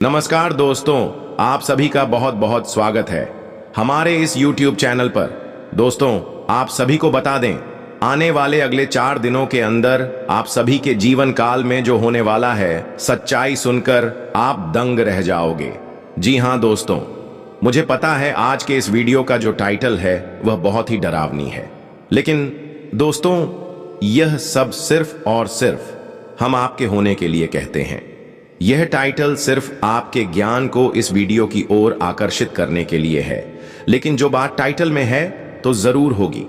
नमस्कार दोस्तों, आप सभी का बहुत बहुत स्वागत है हमारे इस YouTube चैनल पर। दोस्तों, आप सभी को बता दें, आने वाले अगले 4 दिनों के अंदर आप सभी के जीवन काल में जो होने वाला है, सच्चाई सुनकर आप दंग रह जाओगे। जी हाँ दोस्तों, मुझे पता है आज के इस वीडियो का जो टाइटल है वह बहुत ही डरावनी है, लेकिन दोस्तों यह सब सिर्फ और सिर्फ हम आपके होने के लिए कहते हैं। यह टाइटल सिर्फ आपके ज्ञान को इस वीडियो की ओर आकर्षित करने के लिए है, लेकिन जो बात टाइटल में है तो जरूर होगी,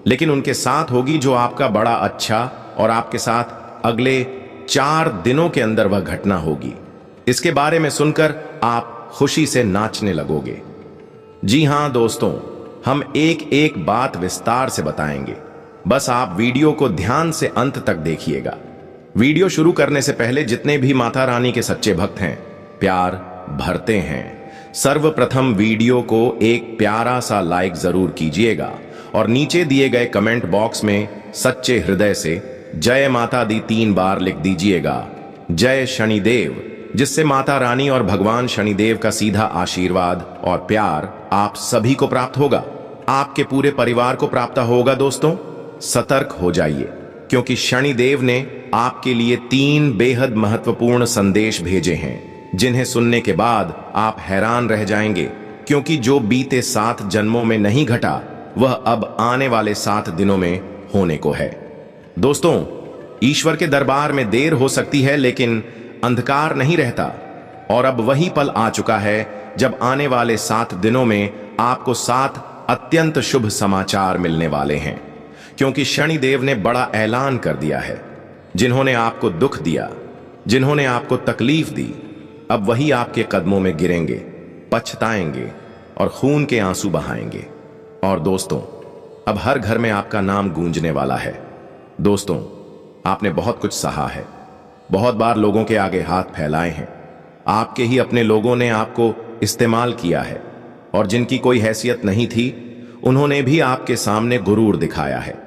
लेकिन उनके साथ होगी जो आपका बड़ा अच्छा और आपके साथ अगले 4 दिनों के अंदर वह घटना होगी। इसके बारे में सुनकर आप खुशी से नाचने लगोगे। जी हां दोस्तों, हम एक एक बात विस्तार से बताएंगे, बस आप वीडियो को ध्यान से अंत तक देखिएगा। वीडियो शुरू करने से पहले जितने भी माता रानी के सच्चे भक्त हैं, प्यार भरते हैं, सर्वप्रथम वीडियो को एक प्यारा सा लाइक जरूर कीजिएगा और नीचे दिए गए कमेंट बॉक्स में सच्चे हृदय से जय माता दी 3 बार लिख दीजिएगा। जय शनिदेव, जिससे माता रानी और भगवान शनिदेव का सीधा आशीर्वाद और प्यार आप सभी को प्राप्त होगा, आपके पूरे परिवार को प्राप्त होगा। दोस्तों, सतर्क हो जाइए, क्योंकि शनिदेव ने आपके लिए 3 बेहद महत्वपूर्ण संदेश भेजे हैं, जिन्हें सुनने के बाद आप हैरान रह जाएंगे, क्योंकि जो बीते 7 जन्मों में नहीं घटा वह अब आने वाले 7 दिनों में होने को है। दोस्तों, ईश्वर के दरबार में देर हो सकती है, लेकिन अंधकार नहीं रहता, और अब वही पल आ चुका है जब आने वाले 7 दिनों में आपको 7 अत्यंत शुभ समाचार मिलने वाले हैं, क्योंकि शनिदेव ने बड़ा ऐलान कर दिया है। जिन्होंने आपको दुख दिया, जिन्होंने आपको तकलीफ दी, अब वही आपके कदमों में गिरेंगे, पछताएंगे और खून के आंसू बहाएंगे। और दोस्तों, अब हर घर में आपका नाम गूंजने वाला है। दोस्तों, आपने बहुत कुछ सहा है, बहुत बार लोगों के आगे हाथ फैलाए हैं, आपके ही अपने लोगों ने आपको इस्तेमाल किया है, और जिनकी कोई हैसियत नहीं थी उन्होंने भी आपके सामने गुरूर दिखाया है।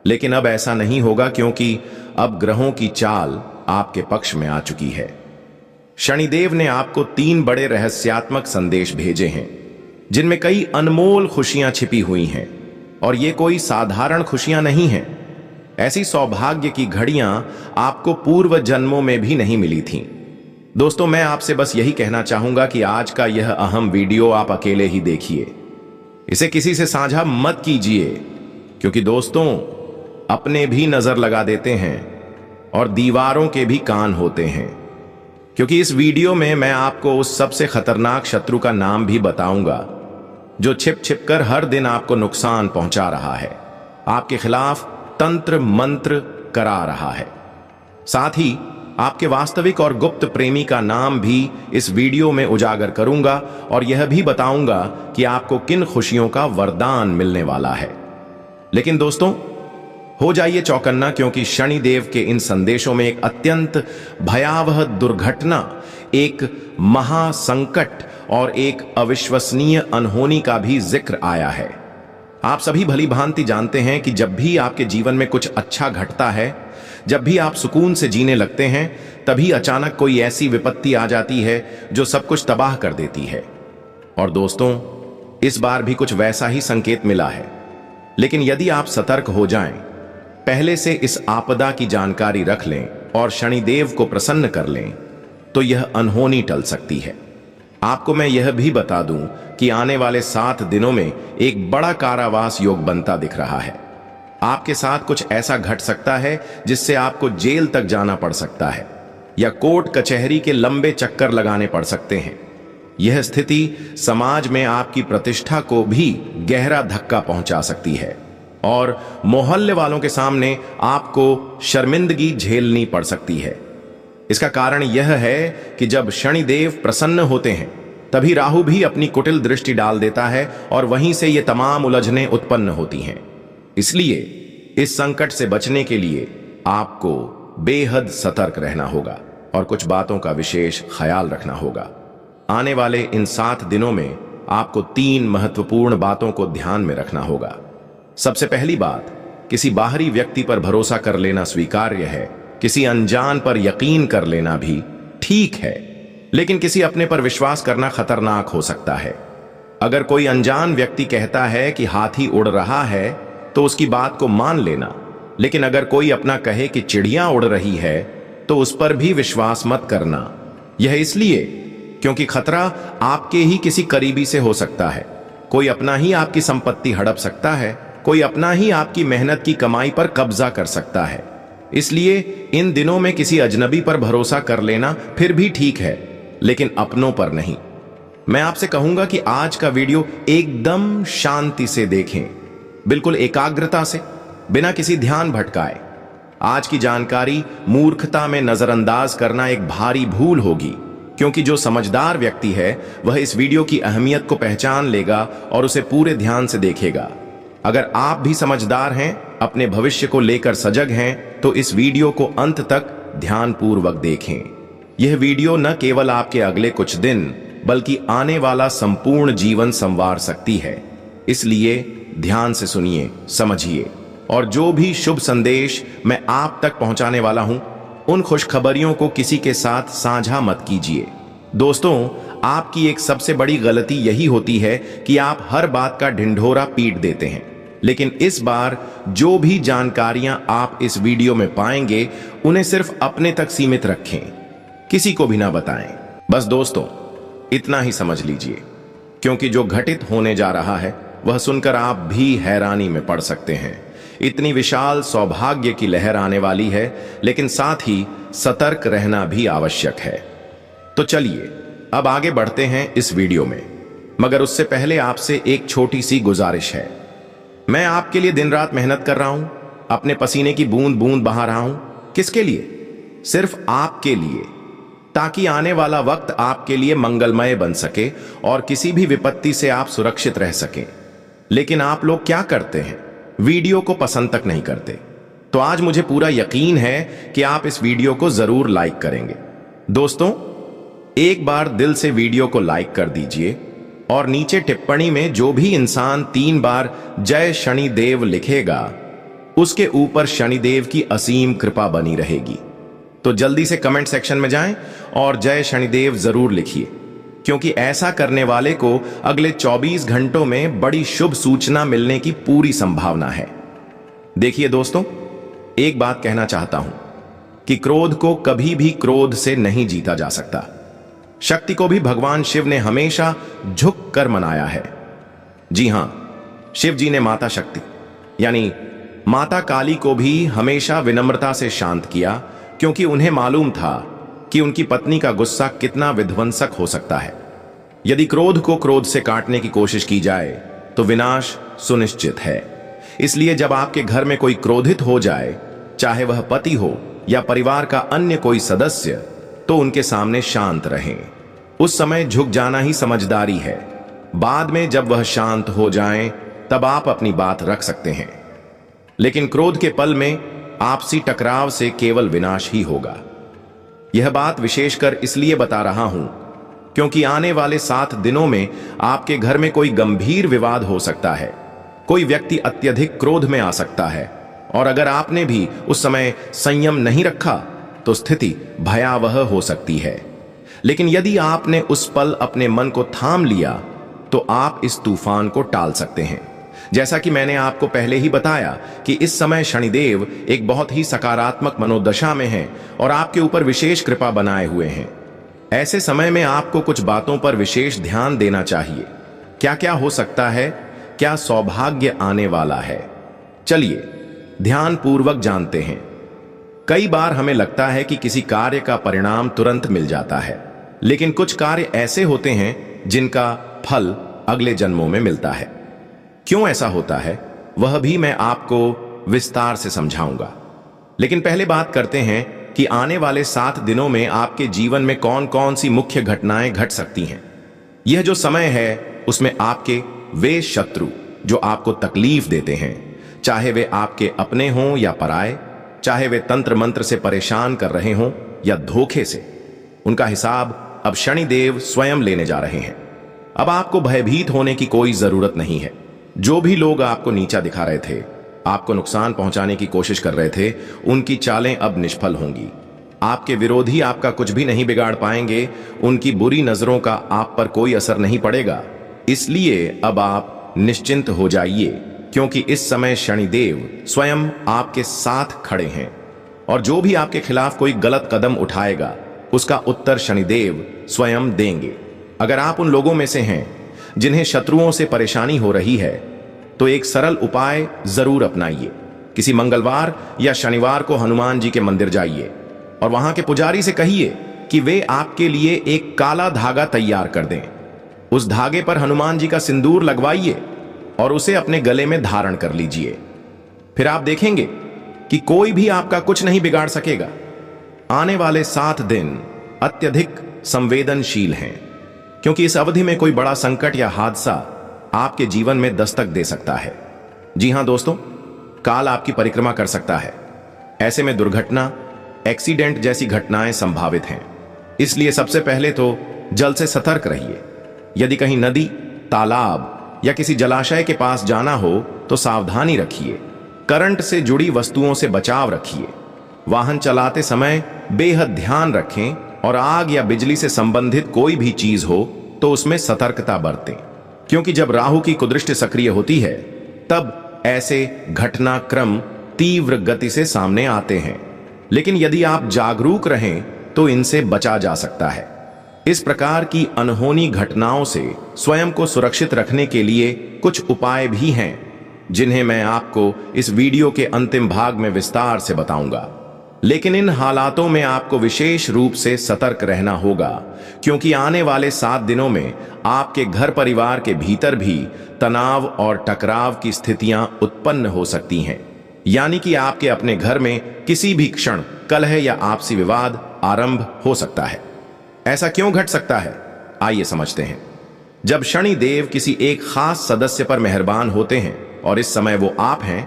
लेकिन अब ऐसा नहीं होगा, क्योंकि अब ग्रहों की चाल आपके पक्ष में आ चुकी है। शनिदेव ने आपको 3 बड़े रहस्यात्मक संदेश भेजे हैं, जिनमें कई अनमोल खुशियां छिपी हुई हैं, और ये कोई साधारण खुशियां नहीं हैं। ऐसी सौभाग्य की घड़ियां आपको पूर्व जन्मों में भी नहीं मिली थीं। दोस्तों, मैं आपसे बस यही कहना चाहूंगा कि आज का यह अहम वीडियो आप अकेले ही देखिए, इसे किसी से साझा मत कीजिए, क्योंकि दोस्तों अपने भी नजर लगा देते हैं और दीवारों के भी कान होते हैं। क्योंकि इस वीडियो में मैं आपको उस सबसे खतरनाक शत्रु का नाम भी बताऊंगा, जो छिप छिप कर हर दिन आपको नुकसान पहुंचा रहा है, आपके खिलाफ तंत्र मंत्र करा रहा है। साथ ही आपके वास्तविक और गुप्त प्रेमी का नाम भी इस वीडियो में उजागर करूंगा, और यह भी बताऊंगा कि आपको किन खुशियों का वरदान मिलने वाला है। लेकिन दोस्तों, हो जाइए चौकन्ना, क्योंकि शनिदेव के इन संदेशों में एक अत्यंत भयावह दुर्घटना, एक महासंकट और एक अविश्वसनीय अनहोनी का भी जिक्र आया है। आप सभी भली भांति जानते हैं कि जब भी आपके जीवन में कुछ अच्छा घटता है, जब भी आप सुकून से जीने लगते हैं, तभी अचानक कोई ऐसी विपत्ति आ जाती है जो सब कुछ तबाह कर देती है। और दोस्तों, इस बार भी कुछ वैसा ही संकेत मिला है, लेकिन यदि आप सतर्क हो जाएं, पहले से इस आपदा की जानकारी रख लें और शनिदेव को प्रसन्न कर लें, तो यह अनहोनी टल सकती है। आपको मैं यह भी बता दूं कि आने वाले 7 दिनों में एक बड़ा कारावास योग बनता दिख रहा है। आपके साथ कुछ ऐसा घट सकता है जिससे आपको जेल तक जाना पड़ सकता है, या कोर्ट कचहरी के लंबे चक्कर लगाने पड़ सकते हैं। यह स्थिति समाज में आपकी प्रतिष्ठा को भी गहरा धक्का पहुंचा सकती है, और मोहल्ले वालों के सामने आपको शर्मिंदगी झेलनी पड़ सकती है। इसका कारण यह है कि जब शनिदेव प्रसन्न होते हैं, तभी राहु भी अपनी कुटिल दृष्टि डाल देता है, और वहीं से ये तमाम उलझनें उत्पन्न होती हैं। इसलिए इस संकट से बचने के लिए आपको बेहद सतर्क रहना होगा और कुछ बातों का विशेष ख्याल रखना होगा। आने वाले इन 7 दिनों में आपको 3 महत्वपूर्ण बातों को ध्यान में रखना होगा। सबसे पहली बात, किसी बाहरी व्यक्ति पर भरोसा कर लेना स्वीकार्य है, किसी अनजान पर यकीन कर लेना भी ठीक है, लेकिन किसी अपने पर विश्वास करना खतरनाक हो सकता है। अगर कोई अनजान व्यक्ति कहता है कि हाथी उड़ रहा है तो उसकी बात को मान लेना, लेकिन अगर कोई अपना कहे कि चिड़िया उड़ रही है तो उस पर भी विश्वास मत करना। यह इसलिए क्योंकि खतरा आपके ही किसी करीबी से हो सकता है। कोई अपना ही आपकी संपत्ति हड़प सकता है, कोई अपना ही आपकी मेहनत की कमाई पर कब्जा कर सकता है। इसलिए इन दिनों में किसी अजनबी पर भरोसा कर लेना फिर भी ठीक है, लेकिन अपनों पर नहीं। मैं आपसे कहूंगा कि आज का वीडियो एकदम शांति से देखें, बिल्कुल एकाग्रता से, बिना किसी ध्यान भटकाए। आज की जानकारी मूर्खता में नजरअंदाज करना एक भारी भूल होगी, क्योंकि जो समझदार व्यक्ति है वह इस वीडियो की अहमियत को पहचान लेगा और उसे पूरे ध्यान से देखेगा। अगर आप भी समझदार हैं, अपने भविष्य को लेकर सजग हैं, तो इस वीडियो को अंत तक ध्यानपूर्वक देखें। यह वीडियो न केवल आपके अगले कुछ दिन बल्कि आने वाला संपूर्ण जीवन संवार सकती है। इसलिए ध्यान से सुनिए, समझिए, और जो भी शुभ संदेश मैं आप तक पहुंचाने वाला हूं, उन खुशखबरियों को किसी के साथ साझा मत कीजिए। दोस्तों, आपकी एक सबसे बड़ी गलती यही होती है कि आप हर बात का ढिंढोरा पीट देते हैं। लेकिन इस बार जो भी जानकारियां आप इस वीडियो में पाएंगे, उन्हें सिर्फ अपने तक सीमित रखें, किसी को भी ना बताएं। बस दोस्तों, इतना ही समझ लीजिए, क्योंकि जो घटित होने जा रहा है वह सुनकर आप भी हैरानी में पड़ सकते हैं। इतनी विशाल सौभाग्य की लहर आने वाली है, लेकिन साथ ही सतर्क रहना भी आवश्यक है। तो चलिए अब आगे बढ़ते हैं इस वीडियो में, मगर उससे पहले आपसे एक छोटी सी गुजारिश है। मैं आपके लिए दिन रात मेहनत कर रहा हूं, अपने पसीने की बूंद बूंद बहा रहा हूं। किसके लिए? सिर्फ आपके लिए, ताकि आने वाला वक्त आपके लिए मंगलमय बन सके और किसी भी विपत्ति से आप सुरक्षित रह सकें। लेकिन आप लोग क्या करते हैं? वीडियो को पसंद तक नहीं करते। तो आज मुझे पूरा यकीन है कि आप इस वीडियो को जरूर लाइक करेंगे। दोस्तों, एक बार दिल से वीडियो को लाइक कर दीजिए और नीचे टिप्पणी में जो भी इंसान 3 बार जय शनिदेव लिखेगा, उसके ऊपर शनिदेव की असीम कृपा बनी रहेगी। तो जल्दी से कमेंट सेक्शन में जाएं और जय शनिदेव जरूर लिखिए, क्योंकि ऐसा करने वाले को अगले 24 घंटों में बड़ी शुभ सूचना मिलने की पूरी संभावना है। देखिए दोस्तों, एक बात कहना चाहता हूं कि क्रोध को कभी भी क्रोध से नहीं जीता जा सकता। शक्ति को भी भगवान शिव ने हमेशा झुक कर मनाया है। जी हां, शिव जी ने माता शक्ति यानी माता काली को भी हमेशा विनम्रता से शांत किया, क्योंकि उन्हें मालूम था कि उनकी पत्नी का गुस्सा कितना विध्वंसक हो सकता है। यदि क्रोध को क्रोध से काटने की कोशिश की जाए तो विनाश सुनिश्चित है। इसलिए जब आपके घर में कोई क्रोधित हो जाए, चाहे वह पति हो या परिवार का अन्य कोई सदस्य, तो उनके सामने शांत रहें। उस समय झुक जाना ही समझदारी है। बाद में जब वह शांत हो जाएं, तब आप अपनी बात रख सकते हैं। लेकिन क्रोध के पल में आपसी टकराव से केवल विनाश ही होगा। यह बात विशेषकर इसलिए बता रहा हूं क्योंकि आने वाले 7 दिनों में आपके घर में कोई गंभीर विवाद हो सकता है। कोई व्यक्ति अत्यधिक क्रोध में आ सकता है, और अगर आपने भी उस समय संयम नहीं रखा तो स्थिति भयावह हो सकती है। लेकिन यदि आपने उस पल अपने मन को थाम लिया तो आप इस तूफान को टाल सकते हैं। जैसा कि मैंने आपको पहले ही बताया कि इस समय शनिदेव एक बहुत ही सकारात्मक मनोदशा में हैं और आपके ऊपर विशेष कृपा बनाए हुए हैं। ऐसे समय में आपको कुछ बातों पर विशेष ध्यान देना चाहिए। क्या क्या हो सकता है, क्या सौभाग्य आने वाला है, चलिए ध्यान पूर्वक जानते हैं। कई बार हमें लगता है कि किसी कार्य का परिणाम तुरंत मिल जाता है, लेकिन कुछ कार्य ऐसे होते हैं जिनका फल अगले जन्मों में मिलता है। क्यों ऐसा होता है, वह भी मैं आपको विस्तार से समझाऊंगा। लेकिन पहले बात करते हैं कि आने वाले 7 दिनों में आपके जीवन में कौन कौन सी मुख्य घटनाएं घट सकती हैं। यह जो समय है, उसमें आपके वे शत्रु जो आपको तकलीफ देते हैं, चाहे वे आपके अपने हों या पराए, चाहे वे तंत्र मंत्र से परेशान कर रहे हों या धोखे से, उनका हिसाब अब शनिदेव स्वयं लेने जा रहे हैं। अब आपको भयभीत होने की कोई जरूरत नहीं है। जो भी लोग आपको नीचा दिखा रहे थे, आपको नुकसान पहुंचाने की कोशिश कर रहे थे, उनकी चालें अब निष्फल होंगी। आपके विरोधी आपका कुछ भी नहीं बिगाड़ पाएंगे, उनकी बुरी नजरों का आप पर कोई असर नहीं पड़ेगा। इसलिए अब आप निश्चिंत हो जाइए, क्योंकि इस समय शनिदेव स्वयं आपके साथ खड़े हैं और जो भी आपके खिलाफ कोई गलत कदम उठाएगा उसका उत्तर शनिदेव स्वयं देंगे। अगर आप उन लोगों में से हैं जिन्हें शत्रुओं से परेशानी हो रही है, तो एक सरल उपाय जरूर अपनाइए। किसी मंगलवार या शनिवार को हनुमान जी के मंदिर जाइए और वहां के पुजारी से कहिए कि वे आपके लिए एक काला धागा तैयार कर दें। उस धागे पर हनुमान जी का सिंदूर लगवाइए और उसे अपने गले में धारण कर लीजिए। फिर आप देखेंगे कि कोई भी आपका कुछ नहीं बिगाड़ सकेगा। आने वाले 7 दिन अत्यधिक संवेदनशील हैं, क्योंकि इस अवधि में कोई बड़ा संकट या हादसा आपके जीवन में दस्तक दे सकता है। जी हां दोस्तों, काल आपकी परिक्रमा कर सकता है। ऐसे में दुर्घटना, एक्सीडेंट जैसी घटनाएं संभावित हैं। इसलिए सबसे पहले तो जल से सतर्क रहिए। यदि कहीं नदी, तालाब या किसी जलाशय के पास जाना हो तो सावधानी रखिए। करंट से जुड़ी वस्तुओं से बचाव रखिए। वाहन चलाते समय बेहद ध्यान रखें और आग या बिजली से संबंधित कोई भी चीज हो तो उसमें सतर्कता बरतें, क्योंकि जब राहु की कुदृष्टि सक्रिय होती है तब ऐसे घटनाक्रम तीव्र गति से सामने आते हैं। लेकिन यदि आप जागरूक रहें तो इनसे बचा जा सकता है। इस प्रकार की अनहोनी घटनाओं से स्वयं को सुरक्षित रखने के लिए कुछ उपाय भी हैं, जिन्हें मैं आपको इस वीडियो के अंतिम भाग में विस्तार से बताऊंगा। लेकिन इन हालातों में आपको विशेष रूप से सतर्क रहना होगा, क्योंकि आने वाले 7 दिनों में आपके घर परिवार के भीतर भी तनाव और टकराव की स्थितियां उत्पन्न हो सकती हैं। यानी कि आपके अपने घर में किसी भी क्षण कलह या आपसी विवाद आरंभ हो सकता है। ऐसा क्यों घट सकता है, आइए समझते हैं। जब शनि देव किसी एक खास सदस्य पर मेहरबान होते हैं और इस समय वो आप हैं,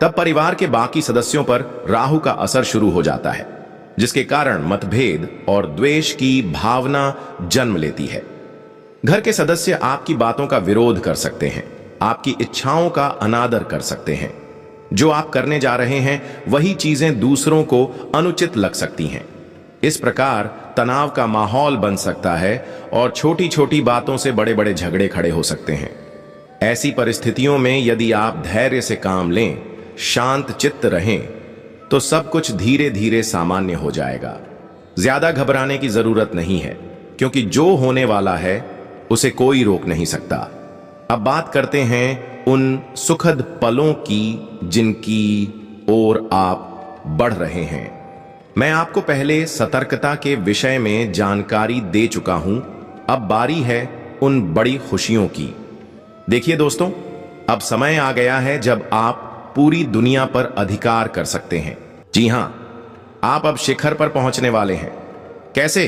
तब परिवार के बाकी सदस्यों पर राहु का असर शुरू हो जाता है, जिसके कारण मतभेद और द्वेष की भावना जन्म लेती है। घर के सदस्य आपकी बातों का विरोध कर सकते हैं, आपकी इच्छाओं का अनादर कर सकते हैं। जो आप करने जा रहे हैं वही चीजें दूसरों को अनुचित लग सकती हैं। इस प्रकार तनाव का माहौल बन सकता है और छोटी छोटी बातों से बड़े बड़े झगड़े खड़े हो सकते हैं। ऐसी परिस्थितियों में यदि आप धैर्य से काम लें, शांत चित्त रहें, तो सब कुछ धीरे धीरे सामान्य हो जाएगा। ज्यादा घबराने की जरूरत नहीं है, क्योंकि जो होने वाला है उसे कोई रोक नहीं सकता। अब बात करते हैं उन सुखद पलों की जिनकी ओर आप बढ़ रहे हैं। मैं आपको पहले सतर्कता के विषय में जानकारी दे चुका हूं, अब बारी है उन बड़ी खुशियों की। देखिए दोस्तों, अब समय आ गया है जब आप पूरी दुनिया पर अधिकार कर सकते हैं। जी हां, आप अब शिखर पर पहुंचने वाले हैं। कैसे?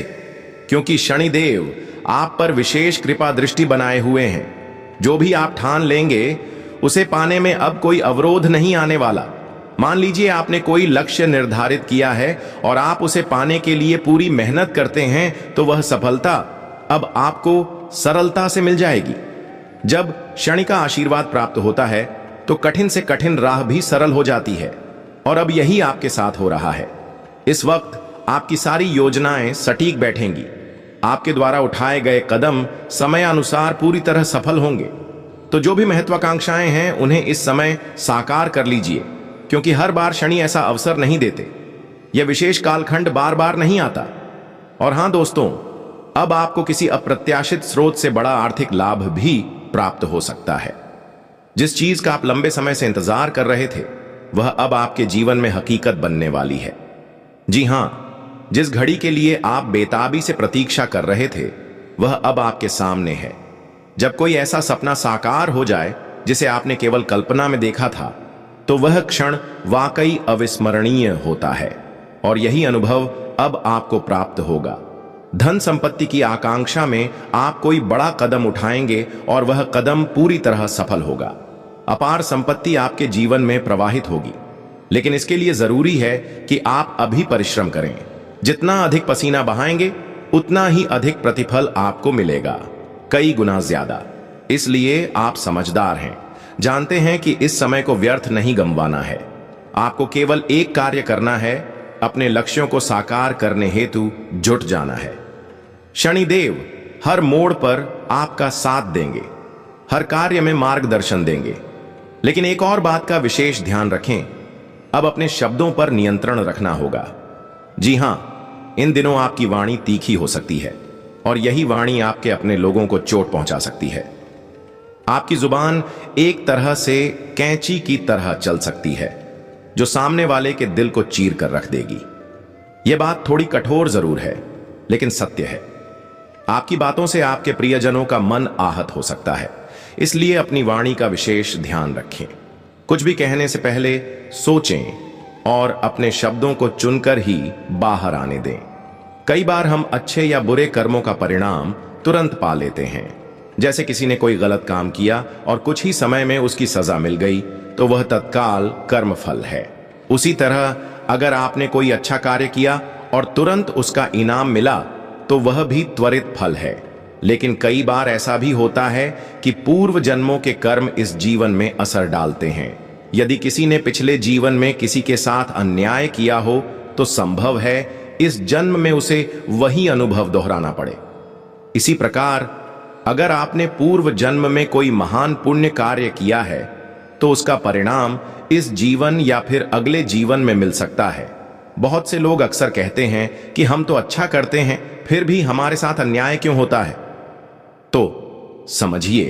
क्योंकि शनिदेव आप पर विशेष कृपा दृष्टि बनाए हुए हैं। जो भी आप ठान लेंगे उसे पाने में अब कोई अवरोध नहीं आने वाला। मान लीजिए आपने कोई लक्ष्य निर्धारित किया है और आप उसे पाने के लिए पूरी मेहनत करते हैं, तो वह सफलता अब आपको सरलता से मिल जाएगी। जब शनि का आशीर्वाद प्राप्त होता है तो कठिन से कठिन राह भी सरल हो जाती है, और अब यही आपके साथ हो रहा है। इस वक्त आपकी सारी योजनाएं सटीक बैठेंगी। आपके द्वारा उठाए गए कदम समयानुसार पूरी तरह सफल होंगे। तो जो भी महत्वाकांक्षाएं हैं उन्हें इस समय साकार कर लीजिए, क्योंकि हर बार शनि ऐसा अवसर नहीं देते। यह विशेष कालखंड बार बार नहीं आता। और हां दोस्तों, अब आपको किसी अप्रत्याशित स्रोत से बड़ा आर्थिक लाभ भी प्राप्त हो सकता है। जिस चीज का आप लंबे समय से इंतजार कर रहे थे वह अब आपके जीवन में हकीकत बनने वाली है। जी हां, जिस घड़ी के लिए आप बेताबी से प्रतीक्षा कर रहे थे वह अब आपके सामने है। जब कोई ऐसा सपना साकार हो जाए जिसे आपने केवल कल्पना में देखा था, तो वह क्षण वाकई अविस्मरणीय होता है, और यही अनुभव अब आपको प्राप्त होगा। धन संपत्ति की आकांक्षा में आप कोई बड़ा कदम उठाएंगे और वह कदम पूरी तरह सफल होगा। अपार संपत्ति आपके जीवन में प्रवाहित होगी, लेकिन इसके लिए जरूरी है कि आप अभी परिश्रम करें। जितना अधिक पसीना बहाएंगे उतना ही अधिक प्रतिफल आपको मिलेगा, कई गुना ज्यादा। इसलिए आप समझदार हैं, जानते हैं कि इस समय को व्यर्थ नहीं गंवाना है। आपको केवल एक कार्य करना है, अपने लक्ष्यों को साकार करने हेतु जुट जाना है। शनिदेव हर मोड़ पर आपका साथ देंगे, हर कार्य में मार्गदर्शन देंगे। लेकिन एक और बात का विशेष ध्यान रखें, अब अपने शब्दों पर नियंत्रण रखना होगा। जी हां, इन दिनों आपकी वाणी तीखी हो सकती है और यही वाणी आपके अपने लोगों को चोट पहुंचा सकती है। आपकी जुबान एक तरह से कैंची की तरह चल सकती है जो सामने वाले के दिल को चीर कर रख देगी। यह बात थोड़ी कठोर जरूर है, लेकिन सत्य है। आपकी बातों से आपके प्रियजनों का मन आहत हो सकता है, इसलिए अपनी वाणी का विशेष ध्यान रखें। कुछ भी कहने से पहले सोचें और अपने शब्दों को चुनकर ही बाहर आने दें। कई बार हम अच्छे या बुरे कर्मों का परिणाम तुरंत पा लेते हैं। जैसे किसी ने कोई गलत काम किया और कुछ ही समय में उसकी सजा मिल गई, तो वह तत्काल कर्मफल है। उसी तरह अगर आपने कोई अच्छा कार्य किया और तुरंत उसका इनाम मिला, तो वह भी त्वरित फल है। लेकिन कई बार ऐसा भी होता है कि पूर्व जन्मों के कर्म इस जीवन में असर डालते हैं। यदि किसी ने पिछले जीवन में किसी के साथ अन्याय किया हो, तो संभव है इस जन्म में उसे वही अनुभव दोहराना पड़े। इसी प्रकार अगर आपने पूर्व जन्म में कोई महान पुण्य कार्य किया है, तो उसका परिणाम इस जीवन या फिर अगले जीवन में मिल सकता है। बहुत से लोग अक्सर कहते हैं कि हम तो अच्छा करते हैं, फिर भी हमारे साथ अन्याय क्यों होता है। तो समझिए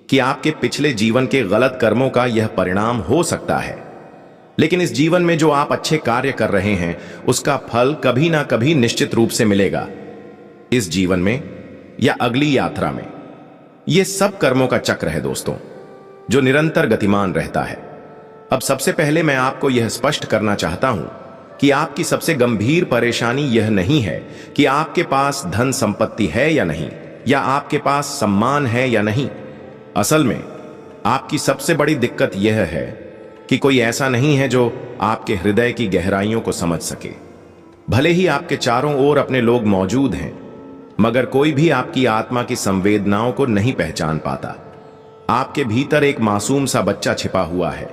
कि आपके पिछले जीवन के गलत कर्मों का यह परिणाम हो सकता है, लेकिन इस जीवन में जो आप अच्छे कार्य कर रहे हैं, उसका फल कभी ना कभी निश्चित रूप से मिलेगा। इस जीवन में या अगली यात्रा में। यह सब कर्मों का चक्र है दोस्तों, जो निरंतर गतिमान रहता है। अब सबसे पहले मैं आपको यह स्पष्ट करना चाहता हूं कि आपकी सबसे गंभीर परेशानी यह नहीं है कि आपके पास धन संपत्ति है या नहीं, या आपके पास सम्मान है या नहीं। असल में आपकी सबसे बड़ी दिक्कत यह है कि कोई ऐसा नहीं है जो आपके हृदय की गहराइयों को समझ सके। भले ही आपके चारों ओर अपने लोग मौजूद हैं, मगर कोई भी आपकी आत्मा की संवेदनाओं को नहीं पहचान पाता। आपके भीतर एक मासूम सा बच्चा छिपा हुआ है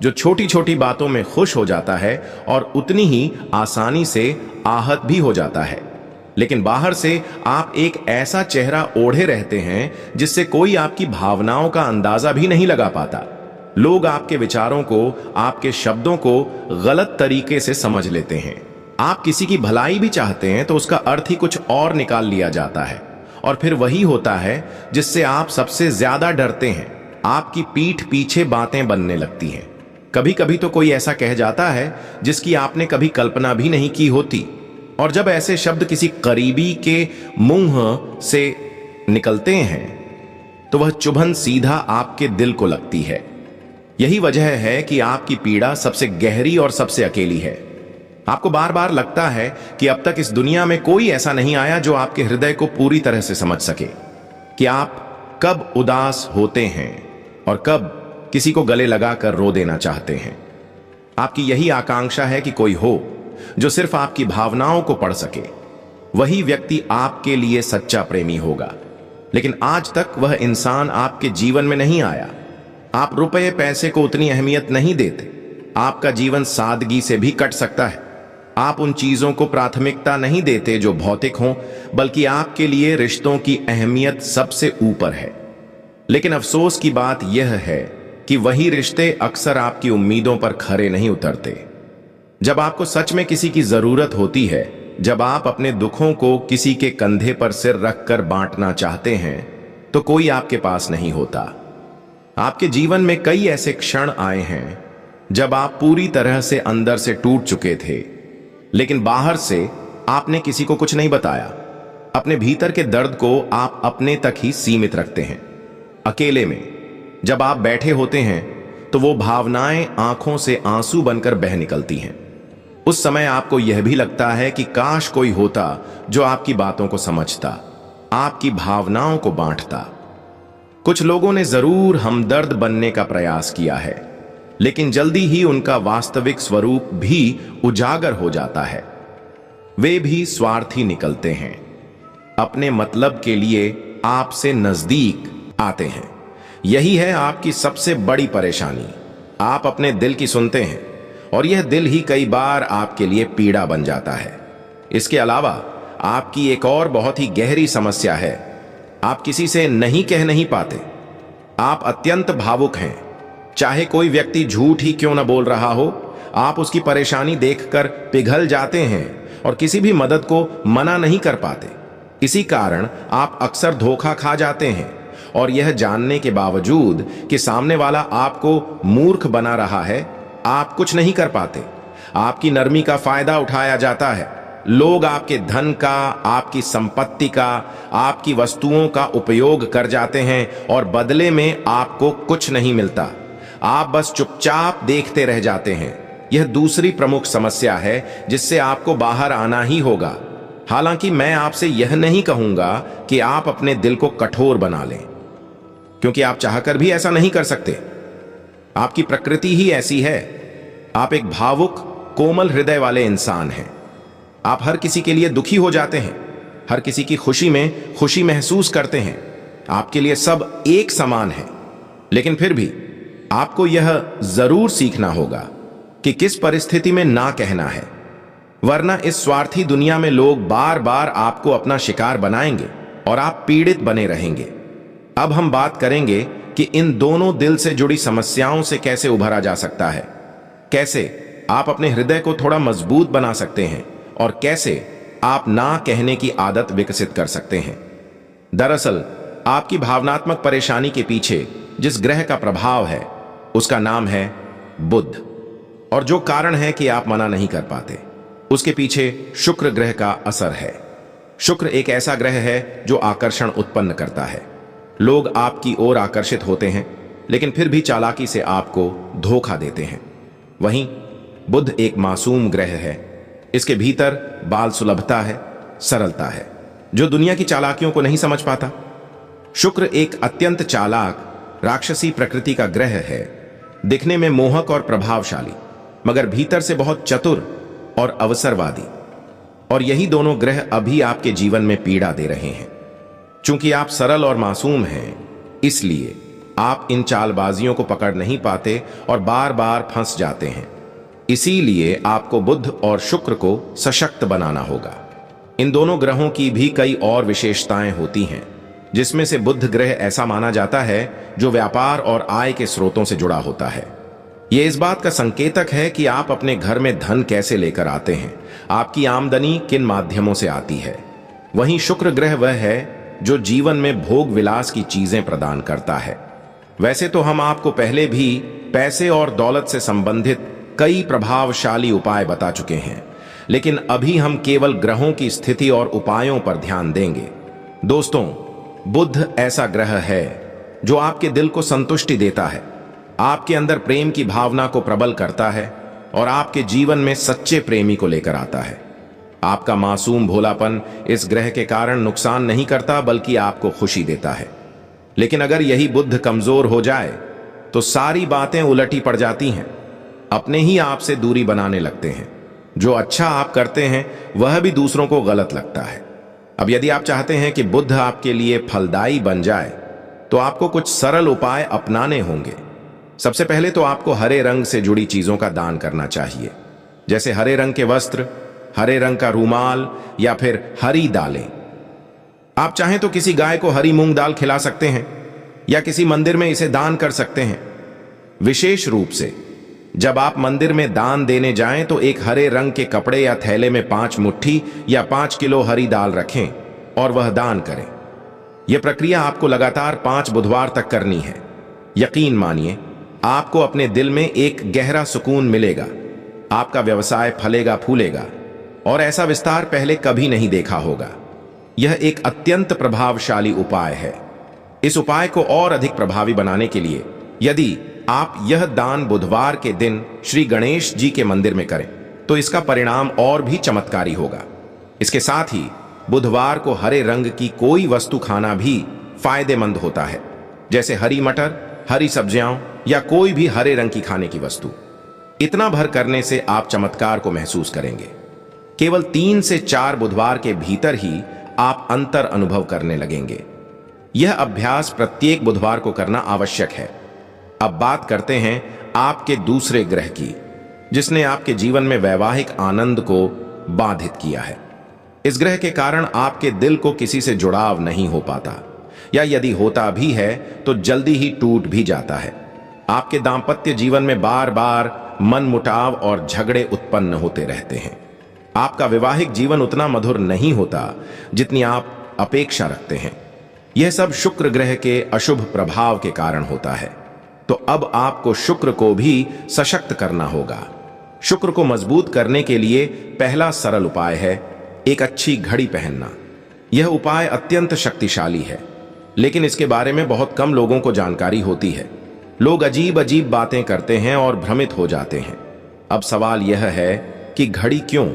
जो छोटी छोटी बातों में खुश हो जाता है और उतनी ही आसानी से आहत भी हो जाता है। लेकिन बाहर से आप एक ऐसा चेहरा ओढ़े रहते हैं जिससे कोई आपकी भावनाओं का अंदाजा भी नहीं लगा पाता। लोग आपके विचारों को, आपके शब्दों को गलत तरीके से समझ लेते हैं। आप किसी की भलाई भी चाहते हैं तो उसका अर्थ ही कुछ और निकाल लिया जाता है, और फिर वही होता है जिससे आप सबसे ज्यादा डरते हैं। आपकी पीठ पीछे बातें बनने लगती हैं। कभी कभी तो कोई ऐसा कह जाता है जिसकी आपने कभी कल्पना भी नहीं की होती, और जब ऐसे शब्द किसी करीबी के मुंह से निकलते हैं तो वह चुभन सीधा आपके दिल को लगती है। यही वजह है कि आपकी पीड़ा सबसे गहरी और सबसे अकेली है। आपको बार बार लगता है कि अब तक इस दुनिया में कोई ऐसा नहीं आया जो आपके हृदय को पूरी तरह से समझ सके, कि आप कब उदास होते हैं और कब किसी को गले लगाकर रो देना चाहते हैं। आपकी यही आकांक्षा है कि कोई हो जो सिर्फ आपकी भावनाओं को पढ़ सके। वही व्यक्ति आपके लिए सच्चा प्रेमी होगा। लेकिन आज तक वह इंसान आपके जीवन में नहीं आया। आप रुपए पैसे को उतनी अहमियत नहीं देते। आपका जीवन सादगी से भी कट सकता है। आप उन चीजों को प्राथमिकता नहीं देते जो भौतिक हों, बल्कि आपके लिए रिश्तों की अहमियत सबसे ऊपर है। लेकिन अफसोस की बात यह है कि वही रिश्ते अक्सर आपकी उम्मीदों पर खरे नहीं उतरते। जब आपको सच में किसी की जरूरत होती है, जब आप अपने दुखों को किसी के कंधे पर सिर रखकर बांटना चाहते हैं, तो कोई आपके पास नहीं होता। आपके जीवन में कई ऐसे क्षण आए हैं जब आप पूरी तरह से अंदर से टूट चुके थे, लेकिन बाहर से आपने किसी को कुछ नहीं बताया। अपने भीतर के दर्द को आप अपने तक ही सीमित रखते हैं। अकेले में जब आप बैठे होते हैं तो वो भावनाएं आंखों से आंसू बनकर बह निकलती हैं। उस समय आपको यह भी लगता है कि काश कोई होता जो आपकी बातों को समझता, आपकी भावनाओं को बांटता। कुछ लोगों ने जरूर हमदर्द बनने का प्रयास किया है, लेकिन जल्दी ही उनका वास्तविक स्वरूप भी उजागर हो जाता है। वे भी स्वार्थी निकलते हैं, अपने मतलब के लिए आपसे नजदीक आते हैं। यही है आपकी सबसे बड़ी परेशानी। आप अपने दिल की सुनते हैं, और यह दिल ही कई बार आपके लिए पीड़ा बन जाता है। इसके अलावा आपकी एक और बहुत ही गहरी समस्या है, आप किसी से नहीं कह नहीं पाते। आप अत्यंत भावुक हैं। चाहे कोई व्यक्ति झूठ ही क्यों न बोल रहा हो, आप उसकी परेशानी देखकर पिघल जाते हैं और किसी भी मदद को मना नहीं कर पाते। इसी कारण आप अक्सर धोखा खा जाते हैं और यह जानने के बावजूद कि सामने वाला आपको मूर्ख बना रहा है, आप कुछ नहीं कर पाते। आपकी नरमी का फायदा उठाया जाता है। लोग आपके धन का, आपकी संपत्ति का, आपकी वस्तुओं का उपयोग कर जाते हैं और बदले में आपको कुछ नहीं मिलता। आप बस चुपचाप देखते रह जाते हैं। यह दूसरी प्रमुख समस्या है जिससे आपको बाहर आना ही होगा। हालांकि मैं आपसे यह नहीं कहूंगा कि आप अपने दिल को कठोर बना लें, क्योंकि आप चाहकर भी ऐसा नहीं कर सकते। आपकी प्रकृति ही ऐसी है। आप एक भावुक, कोमल हृदय वाले इंसान हैं। आप हर किसी के लिए दुखी हो जाते हैं, हर किसी की खुशी में खुशी महसूस करते हैं। आपके लिए सब एक समान है। लेकिन फिर भी आपको यह जरूर सीखना होगा कि किस परिस्थिति में ना कहना है, वरना इस स्वार्थी दुनिया में लोग बार बार आपको अपना शिकार बनाएंगे और आप पीड़ित बने रहेंगे। अब हम बात करेंगे कि इन दोनों दिल से जुड़ी समस्याओं से कैसे उभरा जा सकता है, कैसे आप अपने हृदय को थोड़ा मजबूत बना सकते हैं और कैसे आप ना कहने की आदत विकसित कर सकते हैं। दरअसल आपकी भावनात्मक परेशानी के पीछे जिस ग्रह का प्रभाव है उसका नाम है बुध, और जो कारण है कि आप मना नहीं कर पाते उसके पीछे शुक्र ग्रह का असर है। शुक्र एक ऐसा ग्रह है जो आकर्षण उत्पन्न करता है। लोग आपकी ओर आकर्षित होते हैं, लेकिन फिर भी चालाकी से आपको धोखा देते हैं। वहीं बुध एक मासूम ग्रह है। इसके भीतर बाल सुलभता है, सरलता है, जो दुनिया की चालाकियों को नहीं समझ पाता। शुक्र एक अत्यंत चालाक, राक्षसी प्रकृति का ग्रह है। दिखने में मोहक और प्रभावशाली, मगर भीतर से बहुत चतुर और अवसरवादी। और यही दोनों ग्रह अभी आपके जीवन में पीड़ा दे रहे हैं। चूंकि आप सरल और मासूम हैं, इसलिए आप इन चालबाजियों को पकड़ नहीं पाते और बार बार फंस जाते हैं। इसीलिए आपको बुध और शुक्र को सशक्त बनाना होगा। इन दोनों ग्रहों की भी कई और विशेषताएं होती हैं, जिसमें से बुध ग्रह ऐसा माना जाता है जो व्यापार और आय के स्रोतों से जुड़ा होता है। यह इस बात का संकेतक है कि आप अपने घर में धन कैसे लेकर आते हैं, आपकी आमदनी किन माध्यमों से आती है। वहीं शुक्र ग्रह वह है जो जीवन में भोग विलास की चीजें प्रदान करता है। वैसे तो हम आपको पहले भी पैसे और दौलत से संबंधित कई प्रभावशाली उपाय बता चुके हैं, लेकिन अभी हम केवल ग्रहों की स्थिति और उपायों पर ध्यान देंगे। दोस्तों, बुध ऐसा ग्रह है जो आपके दिल को संतुष्टि देता है, आपके अंदर प्रेम की भावना को प्रबल करता है और आपके जीवन में सच्चे प्रेमी को लेकर आता है। आपका मासूम भोलापन इस ग्रह के कारण नुकसान नहीं करता, बल्कि आपको खुशी देता है। लेकिन अगर यही बुध कमजोर हो जाए तो सारी बातें उलटी पड़ जाती हैं। अपने ही आप से दूरी बनाने लगते हैं। जो अच्छा आप करते हैं वह भी दूसरों को गलत लगता है। अब यदि आप चाहते हैं कि बुध आपके लिए फलदायी बन जाए तो आपको कुछ सरल उपाय अपनाने होंगे। सबसे पहले तो आपको हरे रंग से जुड़ी चीजों का दान करना चाहिए, जैसे हरे रंग के वस्त्र, हरे रंग का रूमाल या फिर हरी दालें। आप चाहें तो किसी गाय को हरी मूंग दाल खिला सकते हैं या किसी मंदिर में इसे दान कर सकते हैं। विशेष रूप से जब आप मंदिर में दान देने जाएं तो एक हरे रंग के कपड़े या थैले में 5 मुट्ठी या 5 किलो हरी दाल रखें और वह दान करें। यह प्रक्रिया आपको लगातार 5 बुधवार तक करनी है। यकीन मानिए, आपको अपने दिल में एक गहरा सुकून मिलेगा। आपका व्यवसाय फलेगा फूलेगा और ऐसा विस्तार पहले कभी नहीं देखा होगा। यह एक अत्यंत प्रभावशाली उपाय है। इस उपाय को और अधिक प्रभावी बनाने के लिए यदि आप यह दान बुधवार के दिन श्री गणेश जी के मंदिर में करें तो इसका परिणाम और भी चमत्कारी होगा। इसके साथ ही बुधवार को हरे रंग की कोई वस्तु खाना भी फायदेमंद होता है, जैसे हरी मटर, हरी सब्जियां या कोई भी हरे रंग की खाने की वस्तु। इतना भर करने से आप चमत्कार को महसूस करेंगे। केवल 3 से 4 बुधवार के भीतर ही आप अंतर अनुभव करने लगेंगे। यह अभ्यास प्रत्येक बुधवार को करना आवश्यक है। अब बात करते हैं आपके दूसरे ग्रह की, जिसने आपके जीवन में वैवाहिक आनंद को बाधित किया है। इस ग्रह के कारण आपके दिल को किसी से जुड़ाव नहीं हो पाता, या यदि होता भी है तो जल्दी ही टूट भी जाता है। आपके दांपत्य जीवन में बार बार मनमुटाव और झगड़े उत्पन्न होते रहते हैं। आपका वैवाहिक जीवन उतना मधुर नहीं होता जितनी आप अपेक्षा रखते हैं। यह सब शुक्र ग्रह के अशुभ प्रभाव के कारण होता है। तो अब आपको शुक्र को भी सशक्त करना होगा। शुक्र को मजबूत करने के लिए पहला सरल उपाय है एक अच्छी घड़ी पहनना। यह उपाय अत्यंत शक्तिशाली है, लेकिन इसके बारे में बहुत कम लोगों को जानकारी होती है। लोग अजीब अजीब बातें करते हैं और भ्रमित हो जाते हैं। अब सवाल यह है कि घड़ी क्यों?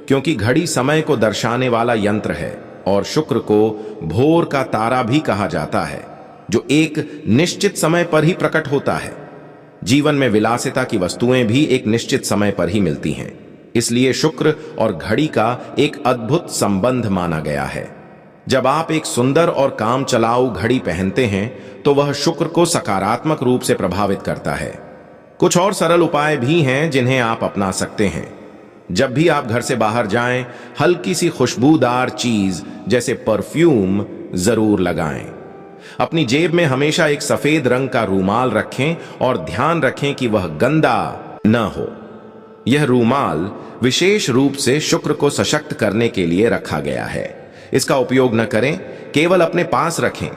क्योंकि घड़ी समय को दर्शाने वाला यंत्र है और शुक्र को भोर का तारा भी कहा जाता है, जो एक निश्चित समय पर ही प्रकट होता है। जीवन में विलासिता की वस्तुएं भी एक निश्चित समय पर ही मिलती हैं। इसलिए शुक्र और घड़ी का एक अद्भुत संबंध माना गया है। जब आप एक सुंदर और काम चलाऊ घड़ी पहनते हैं तो वह शुक्र को सकारात्मक रूप से प्रभावित करता है। कुछ और सरल उपाय भी हैं जिन्हें आप अपना सकते हैं। जब भी आप घर से बाहर जाएं, हल्की सी खुशबूदार चीज जैसे परफ्यूम जरूर लगाएं। अपनी जेब में हमेशा एक सफेद रंग का रूमाल रखें और ध्यान रखें कि वह गंदा न हो। यह रूमाल विशेष रूप से शुक्र को सशक्त करने के लिए रखा गया है। इसका उपयोग न करें, केवल अपने पास रखें।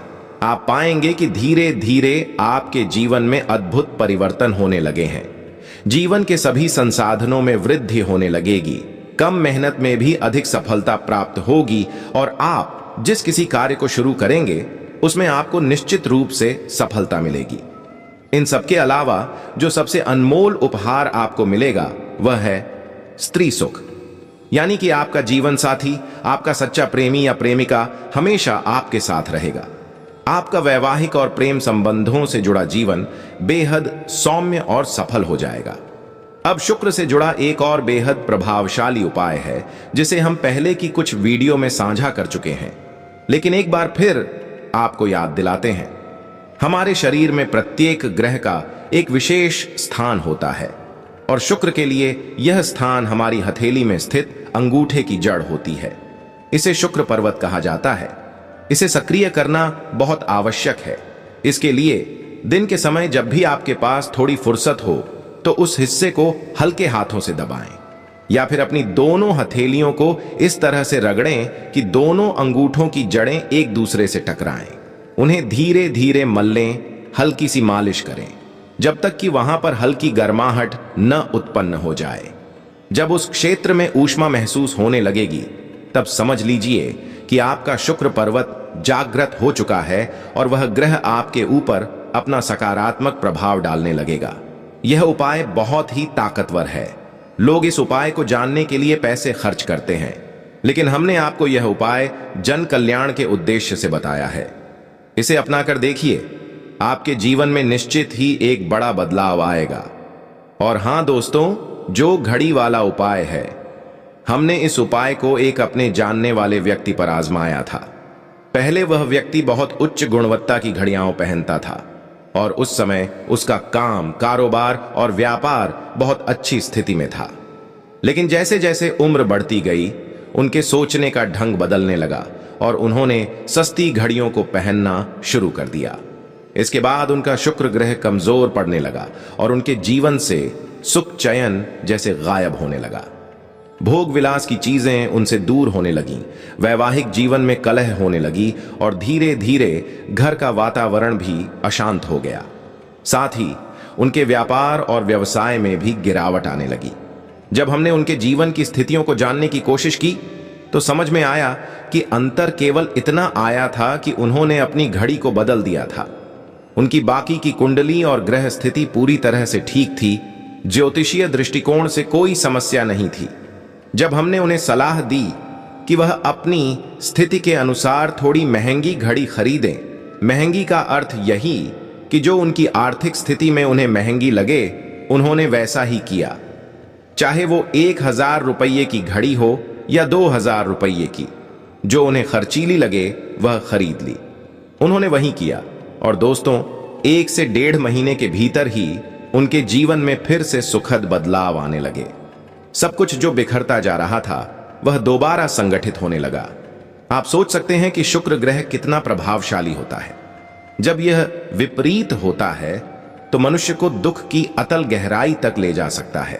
आप पाएंगे कि धीरे धीरे आपके जीवन में अद्भुत परिवर्तन होने लगे हैं। जीवन के सभी संसाधनों में वृद्धि होने लगेगी, कम मेहनत में भी अधिक सफलता प्राप्त होगी और आप जिस किसी कार्य को शुरू करेंगे उसमें आपको निश्चित रूप से सफलता मिलेगी। इन सबके अलावा जो सबसे अनमोल उपहार आपको मिलेगा वह है स्त्री सुख, यानी कि आपका जीवन साथी, आपका सच्चा प्रेमी या प्रेमिका हमेशा आपके साथ रहेगा। आपका वैवाहिक और प्रेम संबंधों से जुड़ा जीवन बेहद सौम्य और सफल हो जाएगा। अब शुक्र से जुड़ा एक और बेहद प्रभावशाली उपाय है जिसे हम पहले की कुछ वीडियो में साझा कर चुके हैं, लेकिन एक बार फिर आपको याद दिलाते हैं। हमारे शरीर में प्रत्येक ग्रह का एक विशेष स्थान होता है और शुक्र के लिए यह स्थान हमारी हथेली में स्थित अंगूठे की जड़ होती है। इसे शुक्र पर्वत कहा जाता है। इसे सक्रिय करना बहुत आवश्यक है। इसके लिए दिन के समय जब भी आपके पास थोड़ी फुर्सत हो तो उस हिस्से को हल्के हाथों से दबाएं, या फिर अपनी दोनों हथेलियों को इस तरह से रगड़ें कि दोनों अंगूठों की जड़ें एक दूसरे से टकराएं। उन्हें धीरे धीरे मल्लें, हल्की सी मालिश करें जब तक कि वहां पर हल्की गर्माहट न उत्पन्न हो जाए। जब उस क्षेत्र में ऊष्मा महसूस होने लगेगी तब समझ लीजिए कि आपका शुक्र पर्वत जागृत हो चुका है और वह ग्रह आपके ऊपर अपना सकारात्मक प्रभाव डालने लगेगा। यह उपाय बहुत ही ताकतवर है। लोग इस उपाय को जानने के लिए पैसे खर्च करते हैं, लेकिन हमने आपको यह उपाय जन कल्याण के उद्देश्य से बताया है। इसे अपनाकर देखिए, आपके जीवन में निश्चित ही एक बड़ा बदलाव आएगा। और हां दोस्तों, जो घड़ी वाला उपाय है, हमने इस उपाय को एक अपने जानने वाले व्यक्ति पर आजमाया था। पहले वह व्यक्ति बहुत उच्च गुणवत्ता की घड़ियां पहनता था और उस समय उसका काम, कारोबार और व्यापार बहुत अच्छी स्थिति में था। लेकिन जैसे जैसे उम्र बढ़ती गई, उनके सोचने का ढंग बदलने लगा और उन्होंने सस्ती घड़ियों को पहनना शुरू कर दिया। इसके बाद उनका शुक्र ग्रह कमजोर पड़ने लगा और उनके जीवन से सुख चयन जैसे गायब होने लगा। भोग विलास की चीजें उनसे दूर होने लगीं, वैवाहिक जीवन में कलह होने लगी और धीरे धीरे घर का वातावरण भी अशांत हो गया। साथ ही उनके व्यापार और व्यवसाय में भी गिरावट आने लगी। जब हमने उनके जीवन की स्थितियों को जानने की कोशिश की तो समझ में आया कि अंतर केवल इतना आया था कि उन्होंने अपनी घड़ी को बदल दिया था। उनकी बाकी की कुंडली और ग्रह स्थिति पूरी तरह से ठीक थी। ज्योतिषीय दृष्टिकोण से कोई समस्या नहीं थी। जब हमने उन्हें सलाह दी कि वह अपनी स्थिति के अनुसार थोड़ी महंगी घड़ी खरीदें, महंगी का अर्थ यही कि जो उनकी आर्थिक स्थिति में उन्हें महंगी लगे, उन्होंने वैसा ही किया। चाहे वो 1,000 रुपये की घड़ी हो या 2,000 रुपये की, जो उन्हें खर्चीली लगे वह खरीद ली। उन्होंने वही किया और दोस्तों, 1 से 1.5 महीने के भीतर ही उनके जीवन में फिर से सुखद बदलाव आने लगे। सब कुछ जो बिखरता जा रहा था वह दोबारा संगठित होने लगा। आप सोच सकते हैं कि शुक्र ग्रह कितना प्रभावशाली होता है। जब यह विपरीत होता है तो मनुष्य को दुख की अतल गहराई तक ले जा सकता है।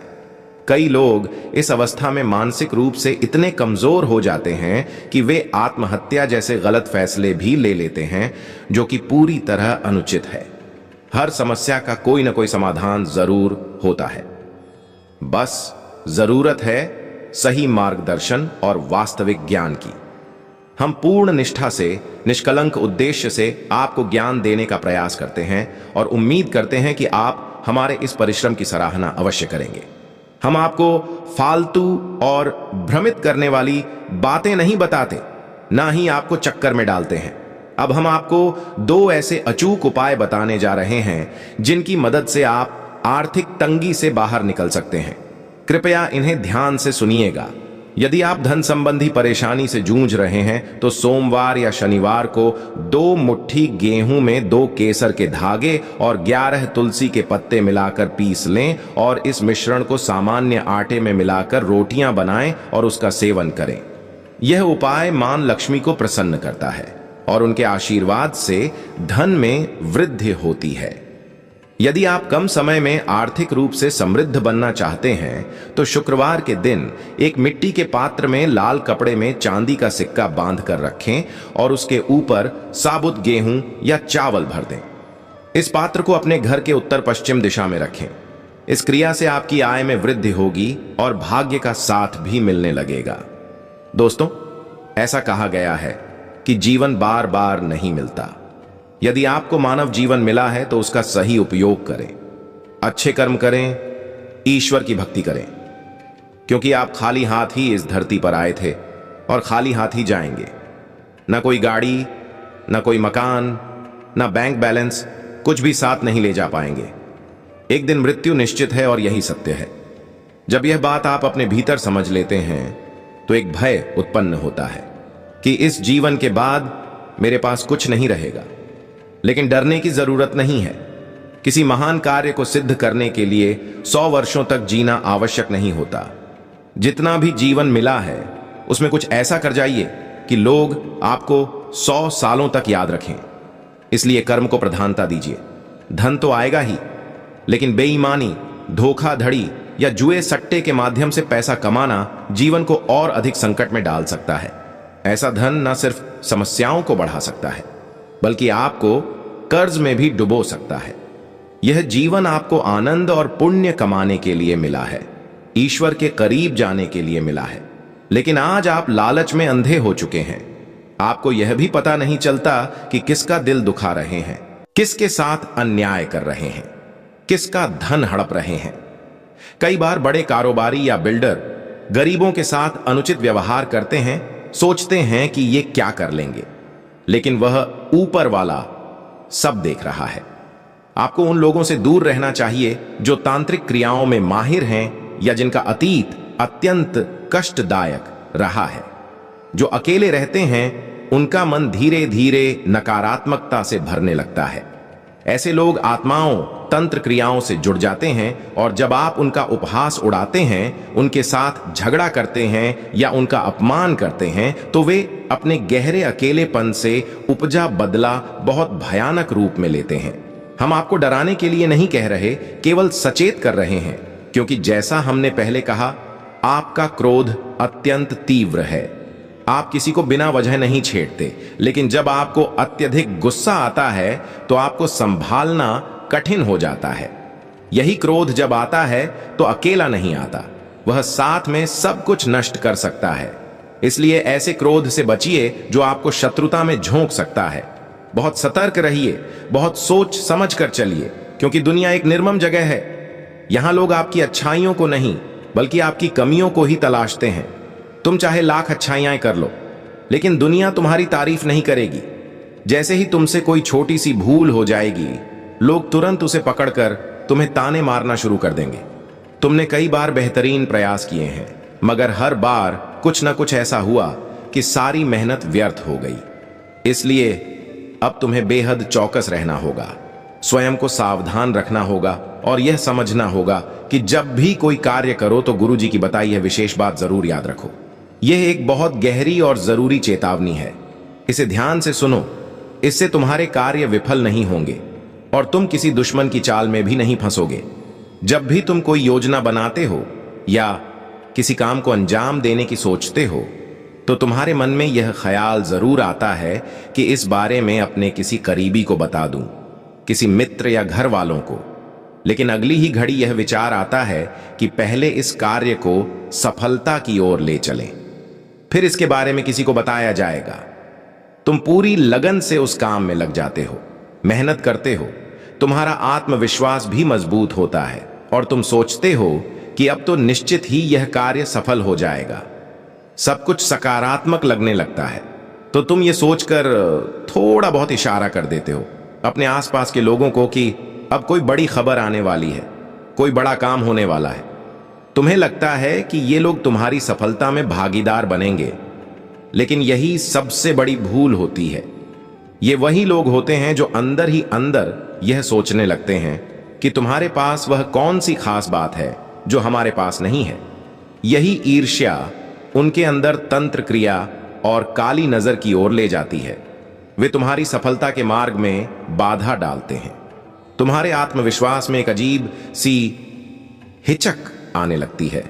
कई लोग इस अवस्था में मानसिक रूप से इतने कमजोर हो जाते हैं कि वे आत्महत्या जैसे गलत फैसले भी ले लेते हैं, जो कि पूरी तरह अनुचित है। हर समस्या का कोई ना कोई समाधान जरूर होता है, बस जरूरत है सही मार्गदर्शन और वास्तविक ज्ञान की। हम पूर्ण निष्ठा से, निष्कलंक उद्देश्य से आपको ज्ञान देने का प्रयास करते हैं और उम्मीद करते हैं कि आप हमारे इस परिश्रम की सराहना अवश्य करेंगे। हम आपको फालतू और भ्रमित करने वाली बातें नहीं बताते, ना ही आपको चक्कर में डालते हैं। अब हम आपको 2 ऐसे अचूक उपाय बताने जा रहे हैं जिनकी मदद से आप आर्थिक तंगी से बाहर निकल सकते हैं। कृपया इन्हें ध्यान से सुनिएगा। यदि आप धन संबंधी परेशानी से जूझ रहे हैं तो सोमवार या शनिवार को 2 मुट्ठी गेहूं में 2 केसर के धागे और 11 तुलसी के पत्ते मिलाकर पीस लें और इस मिश्रण को सामान्य आटे में मिलाकर रोटियां बनाएं और उसका सेवन करें। यह उपाय मां लक्ष्मी को प्रसन्न करता है और उनके आशीर्वाद से धन में वृद्धि होती है। यदि आप कम समय में आर्थिक रूप से समृद्ध बनना चाहते हैं तो शुक्रवार के दिन एक मिट्टी के पात्र में लाल कपड़े में चांदी का सिक्का बांध कर रखें और उसके ऊपर साबुत गेहूं या चावल भर दें। इस पात्र को अपने घर के उत्तर पश्चिम दिशा में रखें। इस क्रिया से आपकी आय में वृद्धि होगी और भाग्य का साथ भी मिलने लगेगा। दोस्तों, ऐसा कहा गया है कि जीवन बार बार नहीं मिलता। यदि आपको मानव जीवन मिला है तो उसका सही उपयोग करें, अच्छे कर्म करें, ईश्वर की भक्ति करें, क्योंकि आप खाली हाथ ही इस धरती पर आए थे और खाली हाथ ही जाएंगे। ना कोई गाड़ी, ना कोई मकान, ना बैंक बैलेंस, कुछ भी साथ नहीं ले जा पाएंगे। एक दिन मृत्यु निश्चित है और यही सत्य है। जब यह बात आप अपने भीतर समझ लेते हैं तो एक भय उत्पन्न होता है कि इस जीवन के बाद मेरे पास कुछ नहीं रहेगा। लेकिन डरने की जरूरत नहीं है। किसी महान कार्य को सिद्ध करने के लिए 100 वर्षों तक जीना आवश्यक नहीं होता। जितना भी जीवन मिला है उसमें कुछ ऐसा कर जाइए कि लोग आपको 100 सालों तक याद रखें। इसलिए कर्म को प्रधानता दीजिए। धन तो आएगा ही, लेकिन बेईमानी, धोखाधड़ी या जुए सट्टे के माध्यम से पैसा कमाना जीवन को और अधिक संकट में डाल सकता है। ऐसा धन न सिर्फ समस्याओं को बढ़ा सकता है बल्कि आपको कर्ज में भी डुबो सकता है। यह जीवन आपको आनंद और पुण्य कमाने के लिए मिला है, ईश्वर के करीब जाने के लिए मिला है। लेकिन आज आप लालच में अंधे हो चुके हैं। आपको यह भी पता नहीं चलता कि किसका दिल दुखा रहे हैं, किसके साथ अन्याय कर रहे हैं, किसका धन हड़प रहे हैं। कई बार बड़े कारोबारी या बिल्डर गरीबों के साथ अनुचित व्यवहार करते हैं, सोचते हैं कि ये क्या कर लेंगे, लेकिन वह ऊपर वाला सब देख रहा है। आपको उन लोगों से दूर रहना चाहिए जो तांत्रिक क्रियाओं में माहिर हैं या जिनका अतीत अत्यंत कष्टदायक रहा है। जो अकेले रहते हैं उनका मन धीरे धीरे नकारात्मकता से भरने लगता है। ऐसे लोग आत्माओं, तंत्र क्रियाओं से जुड़ जाते हैं और जब आप उनका उपहास उड़ाते हैं, उनके साथ झगड़ा करते हैं या उनका अपमान करते हैं तो वे अपने गहरे अकेलेपन से उपजा बदला बहुत भयानक रूप में लेते हैं। हम आपको डराने के लिए नहीं कह रहे, केवल सचेत कर रहे हैं, क्योंकि जैसा हमने पहले कहा, आपका क्रोध अत्यंत तीव्र है। आप किसी को बिना वजह नहीं छेड़ते, लेकिन जब आपको अत्यधिक गुस्सा आता है तो आपको संभालना कठिन हो जाता है। यही क्रोध जब आता है तो अकेला नहीं आता, वह साथ में सब कुछ नष्ट कर सकता है। इसलिए ऐसे क्रोध से बचिए जो आपको शत्रुता में झोंक सकता है। बहुत सतर्क रहिए, बहुत सोच समझ कर चलिए, क्योंकि दुनिया एक निर्मम जगह है। यहां लोग आपकी अच्छाइयों को नहीं बल्कि आपकी कमियों को ही तलाशते हैं। तुम चाहे लाख अच्छाइयां कर लो, लेकिन दुनिया तुम्हारी तारीफ नहीं करेगी। जैसे ही तुमसे कोई छोटी सी भूल हो जाएगी, लोग तुरंत उसे पकड़कर तुम्हें ताने मारना शुरू कर देंगे। तुमने कई बार बेहतरीन प्रयास किए हैं, मगर हर बार कुछ न कुछ ऐसा हुआ कि सारी मेहनत व्यर्थ हो गई। इसलिए अब तुम्हें बेहद चौकस रहना होगा, स्वयं को सावधान रखना होगा और यह समझना होगा कि जब भी कोई कार्य करो तो गुरु जी की बताई यह विशेष बात जरूर याद रखो। यह एक बहुत गहरी और जरूरी चेतावनी है, इसे ध्यान से सुनो। इससे तुम्हारे कार्य विफल नहीं होंगे और तुम किसी दुश्मन की चाल में भी नहीं फंसोगे। जब भी तुम कोई योजना बनाते हो या किसी काम को अंजाम देने की सोचते हो तो तुम्हारे मन में यह ख्याल जरूर आता है कि इस बारे में अपने किसी करीबी को बता दूं, किसी मित्र या घर वालों को। लेकिन अगली ही घड़ी यह विचार आता है कि पहले इस कार्य को सफलता की ओर ले चलें, फिर इसके बारे में किसी को बताया जाएगा। तुम पूरी लगन से उस काम में लग जाते हो, मेहनत करते हो, तुम्हारा आत्मविश्वास भी मजबूत होता है और तुम सोचते हो कि अब तो निश्चित ही यह कार्य सफल हो जाएगा। सब कुछ सकारात्मक लगने लगता है तो तुम ये सोचकर थोड़ा बहुत इशारा कर देते हो अपने आसपास के लोगों को कि अब कोई बड़ी खबर आने वाली है, कोई बड़ा काम होने वाला है। तुम्हें लगता है कि ये लोग तुम्हारी सफलता में भागीदार बनेंगे, लेकिन यही सबसे बड़ी भूल होती है। ये वही लोग होते हैं जो अंदर ही अंदर यह सोचने लगते हैं कि तुम्हारे पास वह कौन सी खास बात है जो हमारे पास नहीं है। यही ईर्ष्या उनके अंदर तंत्र क्रिया और काली नजर की ओर ले जाती है। वे तुम्हारी सफलता के मार्ग में बाधा डालते हैं। तुम्हारे आत्मविश्वास में एक अजीब सी हिचक आने लगती है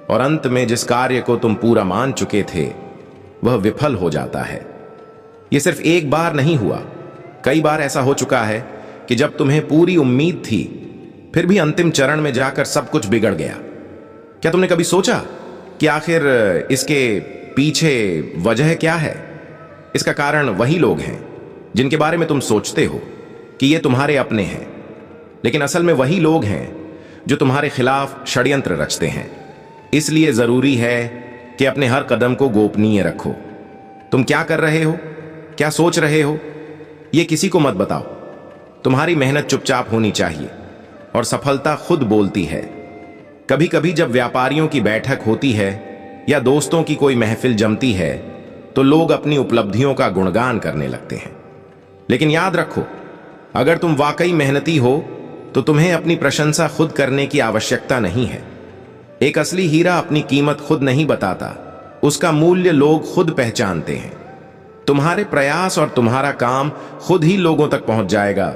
और अंत में जिस कार्य को तुम पूरा मान चुके थे वह विफल हो जाता है। यह सिर्फ एक बार नहीं हुआ, कई बार ऐसा हो चुका है कि जब तुम्हें पूरी उम्मीद थी फिर भी अंतिम चरण में जाकर सब कुछ बिगड़ गया। क्या तुमने कभी सोचा कि आखिर इसके पीछे वजह क्या है? इसका कारण वही लोग हैं जिनके बारे में तुम सोचते हो कि ये तुम्हारे अपने हैं, लेकिन असल में वही लोग हैं जो तुम्हारे खिलाफ षड्यंत्र रचते हैं। इसलिए जरूरी है कि अपने हर कदम को गोपनीय रखो। तुम क्या कर रहे हो, क्या सोच रहे हो, ये किसी को मत बताओ। तुम्हारी मेहनत चुपचाप होनी चाहिए और सफलता खुद बोलती है। कभी कभी जब व्यापारियों की बैठक होती है या दोस्तों की कोई महफिल जमती है तो लोग अपनी उपलब्धियों का गुणगान करने लगते हैं, लेकिन याद रखो, अगर तुम वाकई मेहनती हो तो तुम्हें अपनी प्रशंसा खुद करने की आवश्यकता नहीं है। एक असली हीरा अपनी कीमत खुद नहीं बताता, उसका मूल्य लोग खुद पहचानते हैं। तुम्हारे प्रयास और तुम्हारा काम खुद ही लोगों तक पहुंच जाएगा,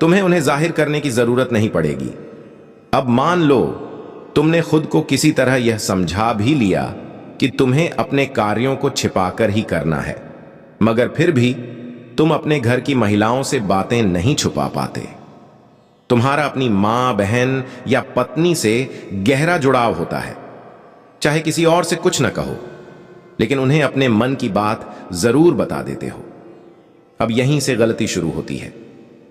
तुम्हें उन्हें जाहिर करने की जरूरत नहीं पड़ेगी। अब मान लो तुमने खुद को किसी तरह यह समझा भी लिया कि तुम्हें अपने कार्यों को छिपाकर ही करना है, मगर फिर भी तुम अपने घर की महिलाओं से बातें नहीं छुपा पाते। तुम्हारा अपनी मां, बहन या पत्नी से गहरा जुड़ाव होता है। चाहे किसी और से कुछ न कहो, लेकिन उन्हें अपने मन की बात जरूर बता देते हो। अब यहीं से गलती शुरू होती है।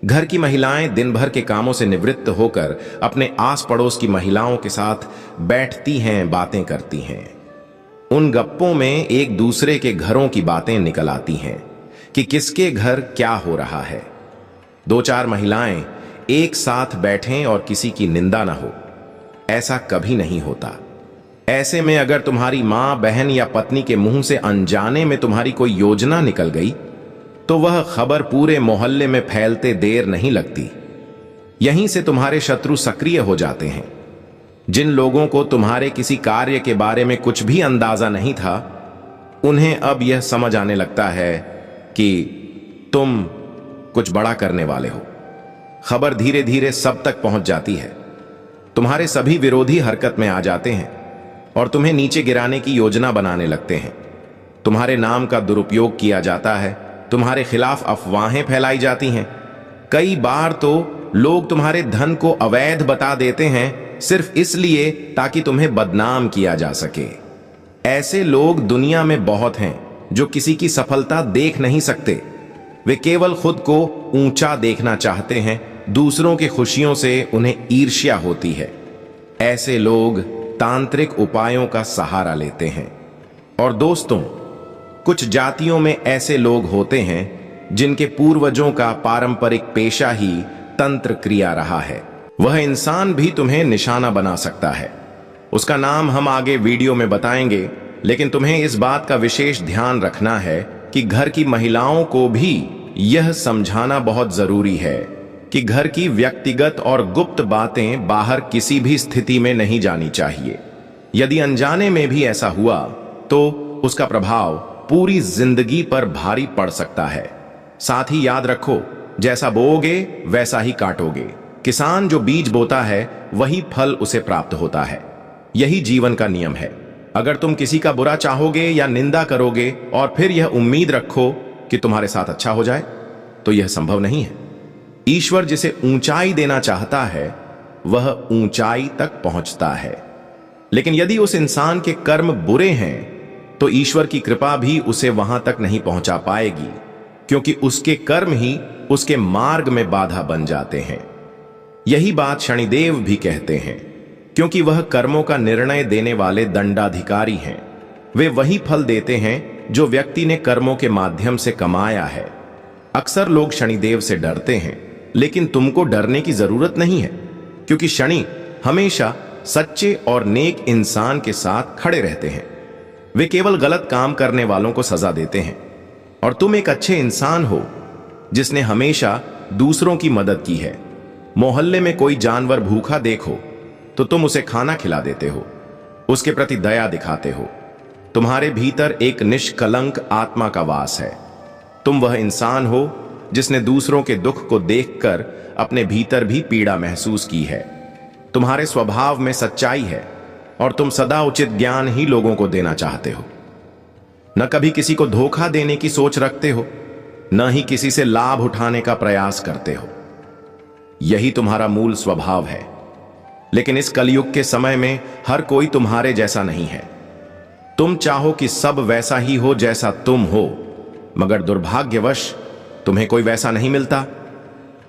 घर की महिलाएं दिन भर के कामों से निवृत्त होकर अपने आस पड़ोस की महिलाओं के साथ बैठती हैं, बातें करती हैं। उन गप्पों में एक दूसरे के घरों की बातें निकल आती हैं कि किसके घर क्या हो रहा है। दो चार महिलाएं एक साथ बैठें और किसी की निंदा ना हो, ऐसा कभी नहीं होता। ऐसे में अगर तुम्हारी मां, बहन या पत्नी के मुंह से अनजाने में तुम्हारी कोई योजना निकल गई तो वह खबर पूरे मोहल्ले में फैलते देर नहीं लगती। यहीं से तुम्हारे शत्रु सक्रिय हो जाते हैं। जिन लोगों को तुम्हारे किसी कार्य के बारे में कुछ भी अंदाजा नहीं था, उन्हें अब यह समझ आने लगता है कि तुम कुछ बड़ा करने वाले हो। खबर धीरे धीरे सब तक पहुंच जाती है। तुम्हारे सभी विरोधी हरकत में आ जाते हैं और तुम्हें नीचे गिराने की योजना बनाने लगते हैं। तुम्हारे नाम का दुरुपयोग किया जाता है, तुम्हारे खिलाफ अफवाहें फैलाई जाती हैं। कई बार तो लोग तुम्हारे धन को अवैध बता देते हैं सिर्फ इसलिए ताकि तुम्हें बदनाम किया जा सके। ऐसे लोग दुनिया में बहुत हैं जो किसी की सफलता देख नहीं सकते। वे केवल खुद को ऊंचा देखना चाहते हैं, दूसरों की खुशियों से उन्हें ईर्ष्या होती है। ऐसे लोग तांत्रिक उपायों का सहारा लेते हैं। और दोस्तों, कुछ जातियों में ऐसे लोग होते हैं जिनके पूर्वजों का पारंपरिक पेशा ही तंत्र क्रिया रहा है। वह इंसान भी तुम्हें निशाना बना सकता है। उसका नाम हम आगे वीडियो में बताएंगे, लेकिन तुम्हें इस बात का विशेष ध्यान रखना है कि घर की महिलाओं को भी यह समझाना बहुत जरूरी है कि घर की व्यक्तिगत और गुप्त बातें बाहर किसी भी स्थिति में नहीं जानी चाहिए। यदि अनजाने में भी ऐसा हुआ तो उसका प्रभाव पूरी जिंदगी पर भारी पड़ सकता है। साथ ही याद रखो, जैसा बोओगे वैसा ही काटोगे। किसान जो बीज बोता है वही फल उसे प्राप्त होता है। यही जीवन का नियम है। अगर तुम किसी का बुरा चाहोगे या निंदा करोगे और फिर यह उम्मीद रखो कि तुम्हारे साथ अच्छा हो जाए, तो यह संभव नहीं है। ईश्वर जिसे ऊंचाई देना चाहता है वह ऊंचाई तक पहुंचता है, लेकिन यदि उस इंसान के कर्म बुरे हैं तो ईश्वर की कृपा भी उसे वहां तक नहीं पहुंचा पाएगी, क्योंकि उसके कर्म ही उसके मार्ग में बाधा बन जाते हैं। यही बात शनिदेव भी कहते हैं, क्योंकि वह कर्मों का निर्णय देने वाले दंडाधिकारी हैं। वे वही फल देते हैं जो व्यक्ति ने कर्मों के माध्यम से कमाया है। अक्सर लोग शनिदेव से डरते हैं, लेकिन तुमको डरने की जरूरत नहीं है, क्योंकि शनि हमेशा सच्चे और नेक इंसान के साथ खड़े रहते हैं। वे केवल गलत काम करने वालों को सजा देते हैं, और तुम एक अच्छे इंसान हो जिसने हमेशा दूसरों की मदद की है। मोहल्ले में कोई जानवर भूखा देखो तो तुम उसे खाना खिला देते हो, उसके प्रति दया दिखाते हो। तुम्हारे भीतर एक निष्कलंक आत्मा का वास है। तुम वह इंसान हो जिसने दूसरों के दुख को देखकर अपने भीतर भी पीड़ा महसूस की है। तुम्हारे स्वभाव में सच्चाई है और तुम सदा उचित ज्ञान ही लोगों को देना चाहते हो। न कभी किसी को धोखा देने की सोच रखते हो, न ही किसी से लाभ उठाने का प्रयास करते हो। यही तुम्हारा मूल स्वभाव है। लेकिन इस कलयुग के समय में हर कोई तुम्हारे जैसा नहीं है। तुम चाहो कि सब वैसा ही हो जैसा तुम हो, मगर दुर्भाग्यवश तुम्हें कोई वैसा नहीं मिलता।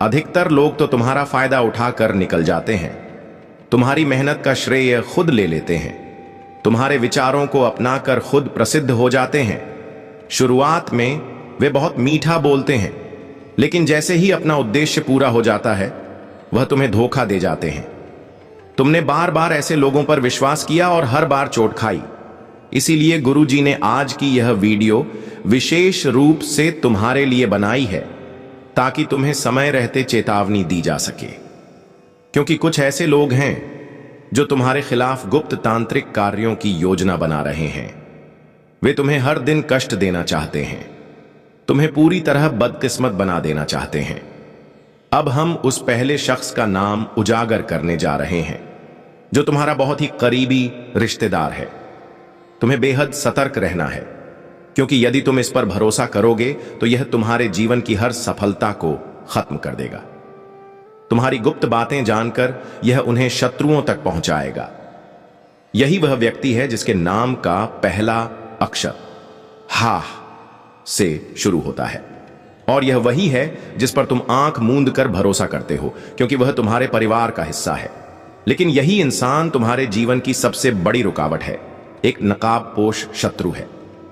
अधिकतर लोग तो तुम्हारा फायदा उठाकर निकल जाते हैं, तुम्हारी मेहनत का श्रेय खुद ले लेते हैं, तुम्हारे विचारों को अपनाकर खुद प्रसिद्ध हो जाते हैं। शुरुआत में वे बहुत मीठा बोलते हैं, लेकिन जैसे ही अपना उद्देश्य पूरा हो जाता है वह तुम्हें धोखा दे जाते हैं। तुमने बार बार ऐसे लोगों पर विश्वास किया और हर बार चोट खाई। इसीलिए गुरुजी ने आज की यह वीडियो विशेष रूप से तुम्हारे लिए बनाई है, ताकि तुम्हें समय रहते चेतावनी दी जा सके। क्योंकि कुछ ऐसे लोग हैं जो तुम्हारे खिलाफ गुप्त तांत्रिक कार्यों की योजना बना रहे हैं। वे तुम्हें हर दिन कष्ट देना चाहते हैं, तुम्हें पूरी तरह बदकिस्मत बना देना चाहते हैं। अब हम उस पहले शख्स का नाम उजागर करने जा रहे हैं जो तुम्हारा बहुत ही करीबी रिश्तेदार है। तुम्हें बेहद सतर्क रहना है, क्योंकि यदि तुम इस पर भरोसा करोगे तो यह तुम्हारे जीवन की हर सफलता को खत्म कर देगा। तुम्हारी गुप्त बातें जानकर यह उन्हें शत्रुओं तक पहुंचाएगा। यही वह व्यक्ति है जिसके नाम का पहला अक्षर हा से शुरू होता है, और यह वही है जिस पर तुम आंख मूंद कर भरोसा करते हो, क्योंकि वह तुम्हारे परिवार का हिस्सा है। लेकिन यही इंसान तुम्हारे जीवन की सबसे बड़ी रुकावट है, एक नकाबपोश शत्रु है।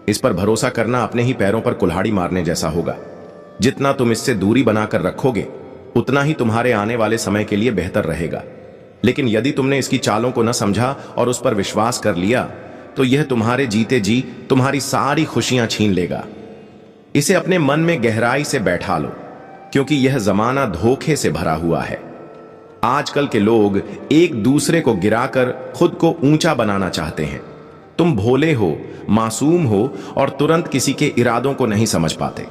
इस पर भरोसा करना अपने ही पैरों पर कुल्हाड़ी मारने जैसा होगा। जितना तुम इससे दूरी बनाकर रखोगे उतना ही तुम्हारे आने वाले समय के लिए बेहतर रहेगा। लेकिन यदि तुमने इसकी चालों को न समझा और उस पर विश्वास कर लिया तो यह तुम्हारे जीते जी तुम्हारी सारी खुशियां छीन लेगा। इसे अपने मन में गहराई से बैठा लो, क्योंकि यह जमाना धोखे से भरा हुआ है। आजकल के लोग एक दूसरे को गिराकर खुद को ऊंचा बनाना चाहते हैं। तुम भोले हो, मासूम हो और तुरंत किसी के इरादों को नहीं समझ पाते।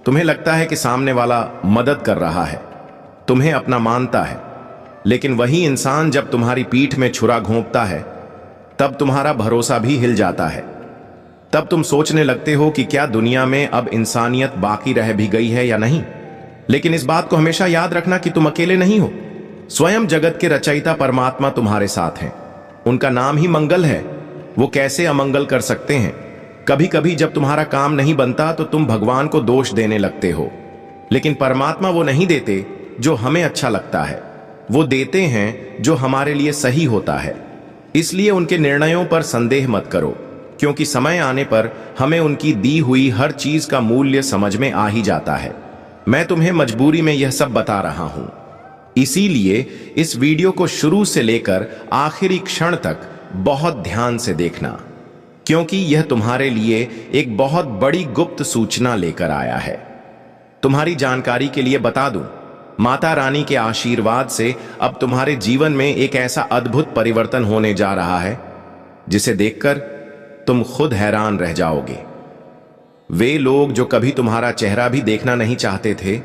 तुम्हें लगता है कि सामने वाला मदद कर रहा है, तुम्हें अपना मानता है, लेकिन वही इंसान जब तुम्हारी पीठ में छुरा घोंपता है तब तुम्हारा भरोसा भी हिल जाता है। तब तुम सोचने लगते हो कि क्या दुनिया में अब इंसानियत बाकी रह भी गई है या नहीं। लेकिन इस बात को हमेशा याद रखना कि तुम अकेले नहीं हो। स्वयं जगत के रचयिता परमात्मा तुम्हारे साथ हैं। उनका नाम ही मंगल है। वो कैसे अमंगल कर सकते हैं? कभी कभी जब तुम्हारा काम नहीं बनता तो तुम भगवान को दोष देने लगते हो, लेकिन परमात्मा वो नहीं देते जो हमें अच्छा लगता है, वो देते हैं जो हमारे लिए सही होता है। इसलिए उनके निर्णयों पर संदेह मत करो, क्योंकि समय आने पर हमें उनकी दी हुई हर चीज का मूल्य समझ में आ ही जाता है। मैं तुम्हें मजबूरी में यह सब बता रहा हूं, इसीलिए इस वीडियो को शुरू से लेकर आखिरी क्षण तक बहुत ध्यान से देखना, क्योंकि यह तुम्हारे लिए एक बहुत बड़ी गुप्त सूचना लेकर आया है। तुम्हारी जानकारी के लिए बता दूं, माता रानी के आशीर्वाद से अब तुम्हारे जीवन में एक ऐसा अद्भुत परिवर्तन होने जा रहा है जिसे देखकर तुम खुद हैरान रह जाओगे। वे लोग जो कभी तुम्हारा चेहरा भी देखना नहीं चाहते थे,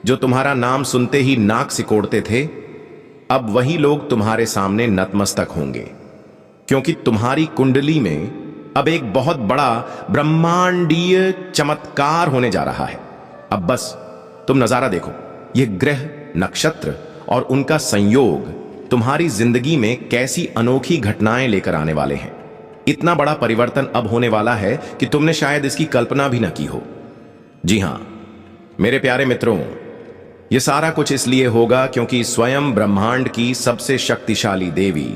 जो तुम्हारा नाम सुनते ही नाक सिकोड़ते थे, अब वही लोग तुम्हारे सामने नतमस्तक होंगे, क्योंकि तुम्हारी कुंडली में अब एक बहुत बड़ा ब्रह्मांडीय चमत्कार होने जा रहा है। अब बस तुम नजारा देखो। यह ग्रह, नक्षत्र और उनका संयोग तुम्हारी जिंदगी में कैसी अनोखी घटनाएं लेकर आने वाले हैं। इतना बड़ा परिवर्तन अब होने वाला है कि तुमने शायद इसकी कल्पना भी न की हो। जी हां मेरे प्यारे मित्रों, यह सारा कुछ इसलिए होगा क्योंकि स्वयं ब्रह्मांड की सबसे शक्तिशाली देवी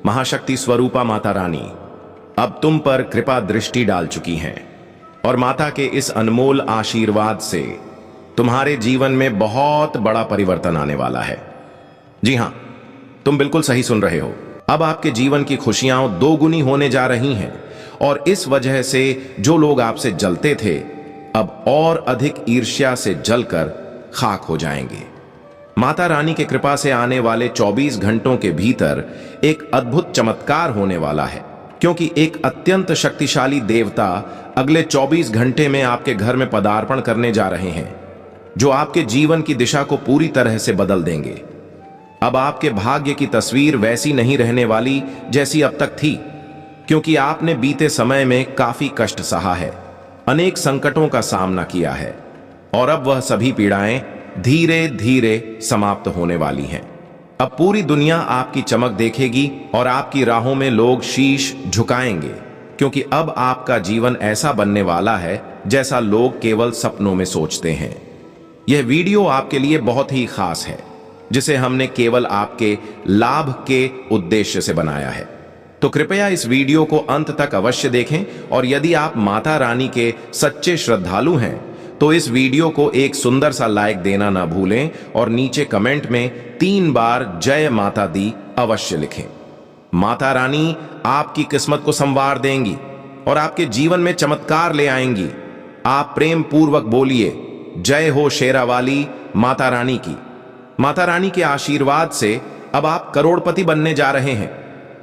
महाशक्ति स्वरूपा माता रानी अब तुम पर कृपा दृष्टि डाल चुकी हैं और माता के इस अनमोल आशीर्वाद से तुम्हारे जीवन में बहुत बड़ा परिवर्तन आने वाला है। जी हां, तुम बिल्कुल सही सुन रहे हो। अब आपके जीवन की खुशियां दोगुनी होने जा रही हैं और इस वजह से जो लोग आपसे जलते थे अब और अधिक ईर्ष्या से जलकर खाक हो जाएंगे। माता रानी के कृपा से आने वाले 24 घंटों के भीतर एक अद्भुत चमत्कार होने वाला है, क्योंकि एक अत्यंत शक्तिशाली देवता अगले 24 घंटे में आपके घर में पदार्पण करने जा रहे हैं, जो आपके जीवन की दिशा को पूरी तरह से बदल देंगे। अब आपके भाग्य की तस्वीर वैसी नहीं रहने वाली जैसी अब तक थी, क्योंकि आपने बीते समय में काफी कष्ट सहा है, अनेक संकटों का सामना किया है और अब वह सभी पीड़ाएं धीरे धीरे समाप्त होने वाली हैं। अब पूरी दुनिया आपकी चमक देखेगी और आपकी राहों में लोग शीश झुकाएंगे, क्योंकि अब आपका जीवन ऐसा बनने वाला है जैसा लोग केवल सपनों में सोचते हैं। यह वीडियो आपके लिए बहुत ही खास है, जिसे हमने केवल आपके लाभ के उद्देश्य से बनाया है। तो कृपया इस वीडियो को अंत तक अवश्य देखें और यदि आप माता रानी के सच्चे श्रद्धालु हैं तो इस वीडियो को एक सुंदर सा लाइक देना ना भूलें और नीचे कमेंट में 3 बार जय माता दी अवश्य लिखें। माता रानी आपकी किस्मत को संवार देंगी और आपके जीवन में चमत्कार ले आएंगी। आप प्रेम पूर्वक बोलिए, जय हो शेरावाली माता रानी की। माता रानी के आशीर्वाद से अब आप करोड़पति बनने जा रहे हैं,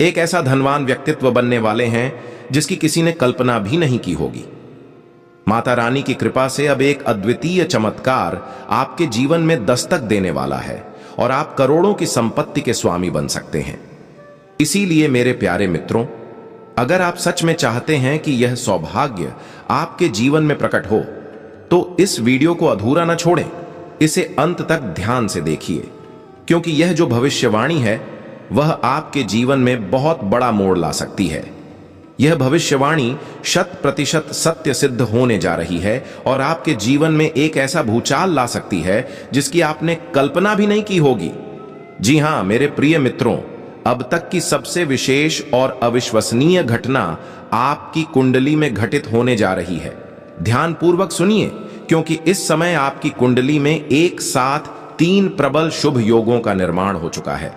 एक ऐसा धनवान व्यक्तित्व बनने वाले हैं जिसकी किसी ने कल्पना भी नहीं की होगी। माता रानी की कृपा से अब एक अद्वितीय चमत्कार आपके जीवन में दस्तक देने वाला है और आप करोड़ों की संपत्ति के स्वामी बन सकते हैं। इसीलिए मेरे प्यारे मित्रों, अगर आप सच में चाहते हैं कि यह सौभाग्य आपके जीवन में प्रकट हो तो इस वीडियो को अधूरा न छोड़ें, इसे अंत तक ध्यान से देखिए, क्योंकि यह जो भविष्यवाणी है वह आपके जीवन में बहुत बड़ा मोड़ ला सकती है। यह भविष्यवाणी 100% सत्य सिद्ध होने जा रही है और आपके जीवन में एक ऐसा भूचाल ला सकती है जिसकी आपने कल्पना भी नहीं की होगी। जी हां मेरे प्रिय मित्रों, अब तक की सबसे विशेष और अविश्वसनीय घटना आपकी कुंडली में घटित होने जा रही है। ध्यानपूर्वक सुनिए, क्योंकि इस समय आपकी कुंडली में एक साथ 3 प्रबल शुभ योगों का निर्माण हो चुका है।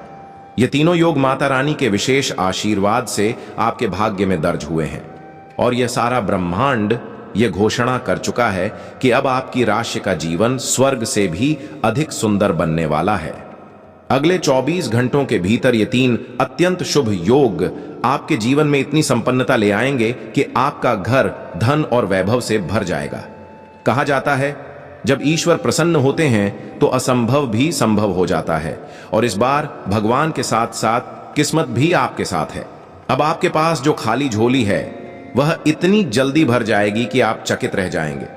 ये तीनों योग माता रानी के विशेष आशीर्वाद से आपके भाग्य में दर्ज हुए हैं और यह सारा ब्रह्मांड यह घोषणा कर चुका है कि अब आपकी राशि का जीवन स्वर्ग से भी अधिक सुंदर बनने वाला है। अगले 24 घंटों के भीतर ये 3 अत्यंत शुभ योग आपके जीवन में इतनी संपन्नता ले आएंगे कि आपका घर धन और वैभव से भर जाएगा। कहा जाता है, जब ईश्वर प्रसन्न होते हैं तो असंभव भी संभव हो जाता है और इस बार भगवान के साथ साथ किस्मत भी आपके साथ है। अब आपके पास जो खाली झोली है वह इतनी जल्दी भर जाएगी कि आप चकित रह जाएंगे।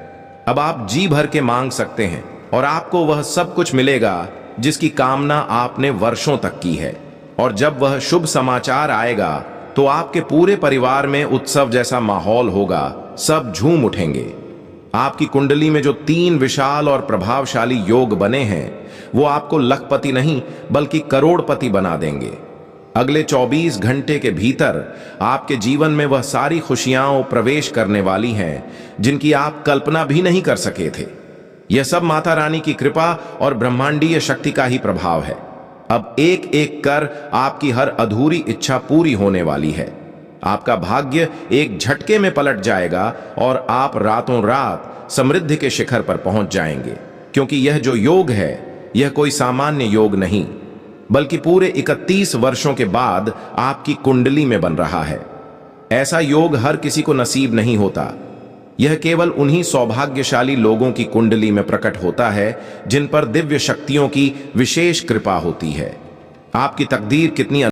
अब आप जी भर के मांग सकते हैं और आपको वह सब कुछ मिलेगा जिसकी कामना आपने वर्षों तक की है। और जब वह शुभ समाचार आएगा तो आपके पूरे परिवार में उत्सव जैसा माहौल होगा, सब झूम उठेंगे। आपकी कुंडली में जो 3 विशाल और प्रभावशाली योग बने हैं वो आपको लखपति नहीं बल्कि करोड़पति बना देंगे। अगले 24 घंटे के भीतर आपके जीवन में वह सारी खुशियां प्रवेश करने वाली हैं जिनकी आप कल्पना भी नहीं कर सके थे। यह सब माता रानी की कृपा और ब्रह्मांडीय शक्ति का ही प्रभाव है। अब एक एक कर आपकी हर अधूरी इच्छा पूरी होने वाली है। आपका भाग्य एक झटके में पलट जाएगा और आप रातों रात समृद्धि के शिखर पर पहुंच जाएंगे, क्योंकि यह जो योग है यह कोई सामान्य योग नहीं, बल्कि पूरे 31 वर्षों के बाद आपकी कुंडली में बन रहा है। ऐसा योग हर किसी को नसीब नहीं होता। यह केवल उन्हीं सौभाग्यशाली लोगों की कुंडली में प्रकट होता है जिन पर दिव्य शक्तियों की विशेष कृपा होती है। आपकी तकदीर कितनी